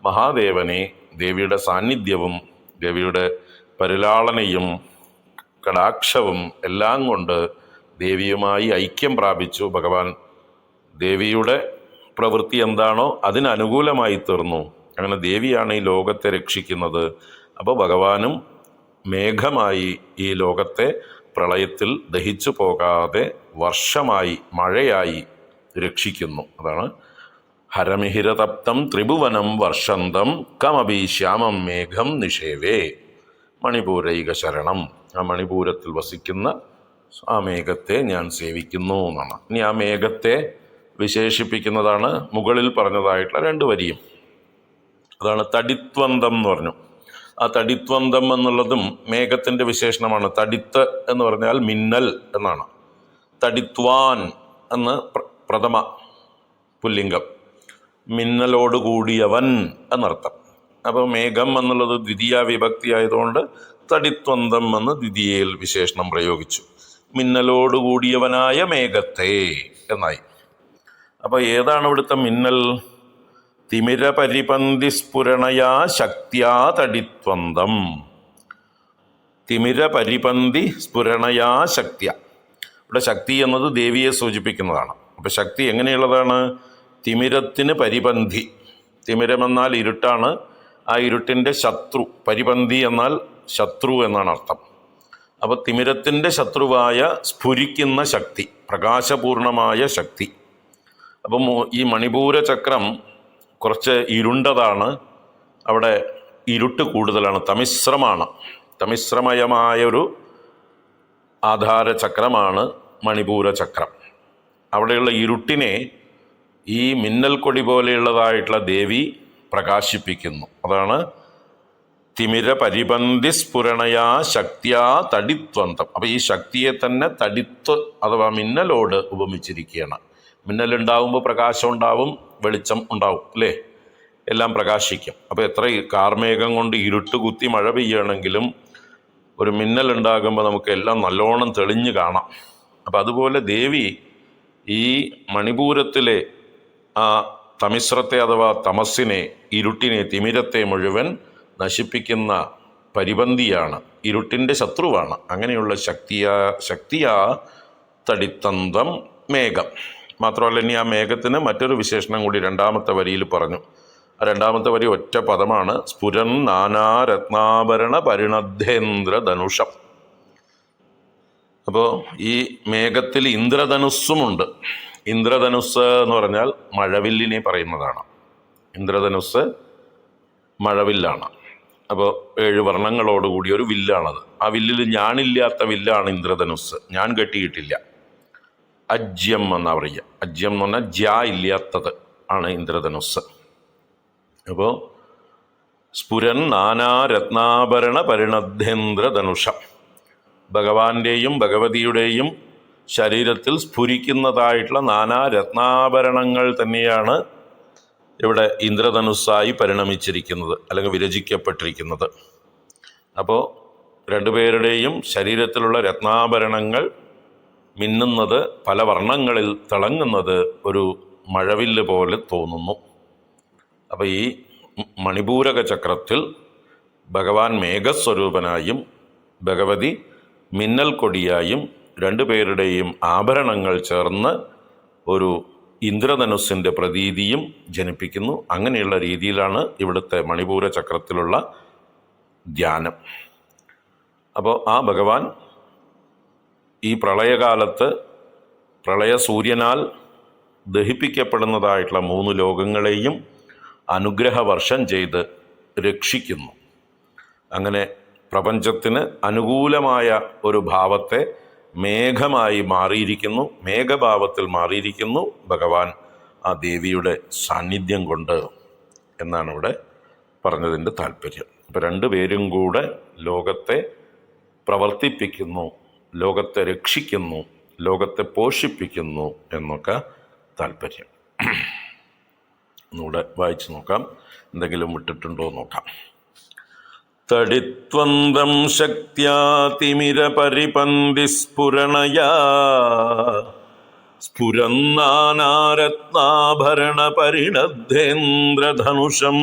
മഹാദേവനെ ദേവിയുടെ സാന്നിധ്യവും ദേവിയുടെ പരിലാളനയും കടാക്ഷവും എല്ലാം കൊണ്ട് ദേവിയുമായി ഐക്യം പ്രാപിച്ചു ഭഗവാൻ. ദേവിയുടെ പ്രവൃത്തി എന്താണോ അതിനനുകൂലമായി തീർന്നു. അങ്ങനെ ദേവിയാണ് ഈ ലോകത്തെ രക്ഷിക്കുന്നത്. അപ്പോൾ ഭഗവാനും മേഘമായി ഈ ലോകത്തെ പ്രളയത്തിൽ ദഹിച്ചു പോകാതെ വർഷമായി, മഴയായി രക്ഷിക്കുന്നു. അതാണ് ഹരമിഹിരതപ്തം ത്രിഭുവനം വർഷന്തം കമപി ശ്യാമം മേഘം നിഷേവേ. മണിപൂരൈക ശരണം. ആ മണിപൂരത്തിൽ വസിക്കുന്ന ആ മേഘത്തെ ഞാൻ സേവിക്കുന്നു എന്നാണ്. ഇനി ആ മേഘത്തെ വിശേഷിപ്പിക്കുന്നതാണ് മുകളിൽ പറഞ്ഞതായിട്ടുള്ള 2 വരിയും. അതാണ് തടിത്വന്തം എന്ന് പറഞ്ഞു. ആ തടിത്വന്തം എന്നുള്ളതും മേഘത്തിൻ്റെ വിശേഷണമാണ്. തടിത്ത് എന്ന് പറഞ്ഞാൽ മിന്നൽ എന്നാണ്. തടിത്വാൻ എന്ന് പ്രഥമ പുല്ലിംഗം, മിന്നലോട് കൂടിയവൻ എന്നർത്ഥം. അപ്പോൾ മേഘം എന്നുള്ളത് ദ്വിതീയ വിഭക്തി ആയതുകൊണ്ട് തടിത്വന്തം എന്ന് ദ്വിതീയയിൽ വിശേഷണം പ്രയോഗിച്ചു. മിന്നലോട് കൂടിയവനായ മേഘത്തെ എന്നായി. അപ്പോൾ ഏതാണ് ഇവിടുത്തെ മിന്നൽ? തിമിര പരിപന്തി സ്ഫുരണയാ ശക്തിയാ തടിത്വന്തം. തിമിര പരിപന്തി സ്ഫുരണയാ ശക്തിയ. ഇവിടെ ശക്തി എന്നത് ദേവിയെ സൂചിപ്പിക്കുന്നതാണ്. അപ്പോൾ ശക്തി എങ്ങനെയുള്ളതാണ്? തിമിരത്തിന് പരിപന്തി. തിമിരമെന്നാൽ ഇരുട്ടാണ്. ആ ഇരുട്ടിൻ്റെ ശത്രു. പരിപന്തി എന്നാൽ ശത്രു എന്നാണ് അർത്ഥം. അപ്പോൾ തിമിരത്തിൻ്റെ ശത്രുവായ സ്ഫുരിക്കുന്ന ശക്തി, പ്രകാശപൂർണമായ ശക്തി. അപ്പം ഈ മണിപൂര ചക്രം കുറച്ച് ഇരുണ്ടതാണ്. അവിടെ ഇരുട്ട് കൂടുതലാണ്, തമിശ്രമാണ്. തമിശ്രമയമായൊരു ആധാരചക്രമാണ് മണിപൂര ചക്രം. അവിടെയുള്ള ഇരുട്ടിനെ ഈ മിന്നൽ കൊടി പോലെയുള്ളതായിട്ടുള്ള ദേവി പ്രകാശിപ്പിക്കുന്നു. അതാണ് തിമിര പരിപന്തി സ്ഫുരണയാ ശക്തിയാ തടിത്വന്തം. അപ്പോൾ ഈ ശക്തിയെ തന്നെ തടിത്വ അഥവാ മിന്നലോട് ഉപമിച്ചിരിക്കുകയാണ്. മിന്നലുണ്ടാവുമ്പോൾ പ്രകാശം ഉണ്ടാവും, വെളിച്ചം ഉണ്ടാവും, അല്ലേ? എല്ലാം പ്രകാശിക്കും. അപ്പോൾ എത്ര കാർമേഘം കൊണ്ട് ഇരുട്ട് കുത്തി മഴ പെയ്യണമെങ്കിലും ഒരു മിന്നലുണ്ടാകുമ്പോൾ നമുക്ക് എല്ലാം നല്ലോണം തെളിഞ്ഞു കാണാം. അപ്പം അതുപോലെ ദേവി ഈ മണിപൂരത്തിലെ ആ തമിശ്രത്തെ അഥവാ തമസ്സിനെ, ഇരുട്ടിനെ, തിമിരത്തെ മുഴുവൻ നശിപ്പിക്കുന്ന പരിപന്തിയാണ്, ഇരുട്ടിൻ്റെ ശത്രുവാണ്. അങ്ങനെയുള്ള ശക്തിയാ തടിത്തന്തം മേഘം. മാത്രമല്ല ഇനി ആ മേഘത്തിന് മറ്റൊരു വിശേഷണം കൂടി 2ാമത്തെ വരിയിൽ പറഞ്ഞു. ആ 2ാമത്തെ വരി ഒറ്റ പദമാണ്. സ്ഫുരൻ നാനാരത്നാഭരണ പരിണദ്ധേന്ദ്രധനുഷം. അപ്പോൾ ഈ മേഘത്തിൽ ഇന്ദ്രധനുസ്സുമുണ്ട്. ഇന്ദ്രധനുസ് എന്ന് പറഞ്ഞാൽ മഴവില്ലിനെ പറയുന്നതാണ്. ഇന്ദ്രധനുസ് മഴവില്ലാണ്. അപ്പോൾ 7 വർണ്ണങ്ങളോടുകൂടി ഒരു വില്ലാണത്. ആ വില്ലിൽ ഞാനില്ലാത്ത വില്ലാണ് ഇന്ദ്രധനുസ്. ഞാൻ കെട്ടിയിട്ടില്ല. അജ്യം എന്നാ പറയുക. അജ്യം എന്ന് പറഞ്ഞാൽ ജ്യാ ഇല്ലാത്തത് ആണ് ഇന്ദ്രധനുസ്. അപ്പോൾ സ്ഫുരൻ നാനാരത്നാഭരണ പരിണദ്ധേന്ദ്രധനുഷം. ഭഗവാന്റെയും ഭഗവതിയുടെയും ശരീരത്തിൽ സ്ഫുരിക്കുന്നതായിട്ടുള്ള നാനാരത്നാഭരണങ്ങൾ തന്നെയാണ് ഇവിടെ ഇന്ദ്രധനുസ്സായി പരിണമിച്ചിരിക്കുന്നത്, അല്ലെങ്കിൽ വിരചിക്കപ്പെട്ടിരിക്കുന്നത്. അപ്പോൾ 2 പേരുടെയും ശരീരത്തിലുള്ള രത്നാഭരണങ്ങൾ മിന്നുന്നത്, പല വർണ്ണങ്ങളിൽ തിളങ്ങുന്നത് ഒരു മഴവില്ല് പോലെ തോന്നുന്നു. അപ്പോൾ ഈ മണിപൂരക ചക്രത്തിൽ ഭഗവാൻ മേഘസ്വരൂപനായും ഭഗവതി മിന്നൽ കൊടിയായും 2 പേരുടെയും ആഭരണങ്ങൾ ചേർന്ന് ഒരു ഇന്ദ്രധനുസ്സിൻ്റെ പ്രതീതിയും ജനിപ്പിക്കുന്നു. അങ്ങനെയുള്ള രീതിയിലാണ് ഇവിടുത്തെ മണിപൂര ചക്രത്തിലുള്ള ധ്യാനം. അപ്പോൾ ആ ഭഗവാൻ ഈ പ്രളയകാലത്ത് പ്രളയസൂര്യനാൽ ദഹിപ്പിക്കപ്പെടുന്നതായിട്ടുള്ള 3 ലോകങ്ങളെയും അനുഗ്രഹവർഷം ചെയ്ത് രക്ഷിക്കുന്നു. അങ്ങനെ പ്രപഞ്ചത്തിന് അനുകൂലമായ ഒരു ഭാവത്തെ മേഘമായി മാറിയിരിക്കുന്നു, മേഘഭാവത്തിൽ മാറിയിരിക്കുന്നു ഭഗവാൻ ആ ദേവിയുടെ സാന്നിധ്യം കൊണ്ട് എന്നാണ് ഇവിടെ പറഞ്ഞതിൻ്റെ താല്പര്യം. അപ്പോൾ 2 പേരും കൂടെ ലോകത്തെ പ്രവർത്തിപ്പിക്കുന്നു, ലോകത്തെ രക്ഷിക്കുന്നു, ലോകത്തെ പോഷിപ്പിക്കുന്നു എന്നൊക്കെ താല്പര്യം. ഒന്നുകൂടെ വായിച്ചു നോക്കാം, എന്തെങ്കിലും വിട്ടിട്ടുണ്ടോ നോക്കാം. തടിത്വന്തം ശക്ത്യാ തിമിര പരിപന്തി സ്ഫുരണയാ സ്ഫുരന്നാനാരത്നാഭരണ പരിണദ്ധേന്ദ്രധനുഷം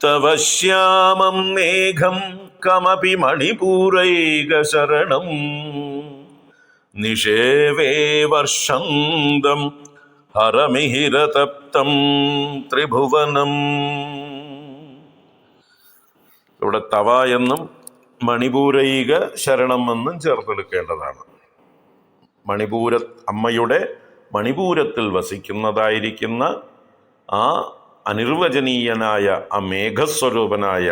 തവ ശ്യാമം മേഘം കമപി മണിപൂരൈക ശരണം നിഷേവേ വർഷന്തം ഹരമിഹിരതപ്തം ത്രിഭുവനം. ഇവിടെ തവ എന്നും മണിപൂരൈക ശരണം എന്നും ചേർത്തെടുക്കേണ്ടതാണ്. അമ്മയുടെ മണിപൂരത്തിൽ വസിക്കുന്നതായിരിക്കുന്ന ആ അനിർവചനീയനായ ആ മേഘസ്വരൂപനായ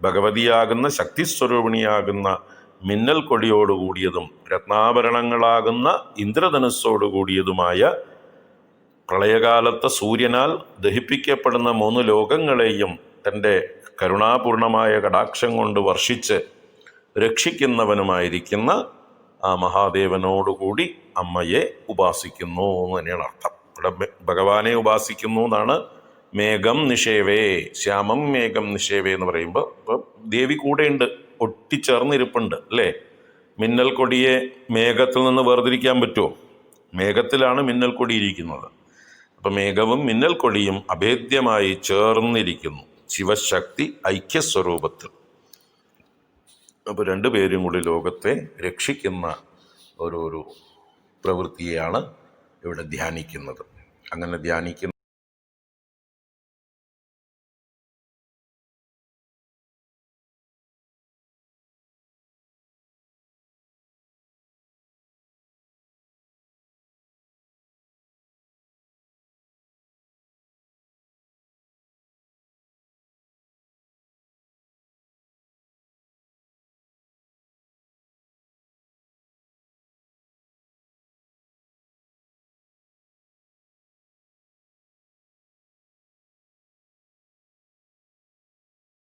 ഭഗവതിയാകുന്ന ശക്തിസ്വരൂപിണിയാകുന്ന മിന്നൽ കൊടിയോടുകൂടിയതും രത്നാഭരണങ്ങളാകുന്ന ഇന്ദ്രധനുസ്സോടുകൂടിയതുമായ പ്രളയകാലത്ത് സൂര്യനാൽ ദഹിപ്പിക്കപ്പെടുന്ന 3 ലോകങ്ങളെയും തൻ്റെ കരുണാപൂർണമായ കടാക്ഷം കൊണ്ട് വർഷിച്ച് രക്ഷിക്കുന്നവനുമായിരിക്കുന്ന ആ മഹാദേവനോടുകൂടി അമ്മയെ ഉപാസിക്കുന്നു എന്ന് തന്നെയാണ് അർത്ഥം. ഇവിടെ ഭഗവാനെ ഉപാസിക്കുന്നു എന്നാണ്. മേഘം നിഷേവേ, ശ്യാമം മേഘം നിഷേവേ എന്ന് പറയുമ്പോൾ ഇപ്പം ദേവി കൂടെയുണ്ട്, ഒട്ടിച്ചേർന്നിരിപ്പുണ്ട് അല്ലേ. മിന്നൽ കൊടിയെ മേഘത്തിൽ നിന്ന് വേർതിരിക്കാൻ പറ്റുമോ? മേഘത്തിലാണ് മിന്നൽ കൊടി ഇരിക്കുന്നത്. അപ്പം മേഘവും മിന്നൽ കൊടിയും അഭേദ്യമായി ചേർന്നിരിക്കുന്നു ശിവശക്തി ഐക്യസ്വരൂപത്തിൽ. അപ്പോൾ രണ്ടുപേരും കൂടി ലോകത്തെ രക്ഷിക്കുന്ന ഒരു പ്രവൃത്തിയെയാണ് ഇവിടെ ധ്യാനിക്കുന്നത്. അങ്ങനെ ധ്യാനിക്കുന്ന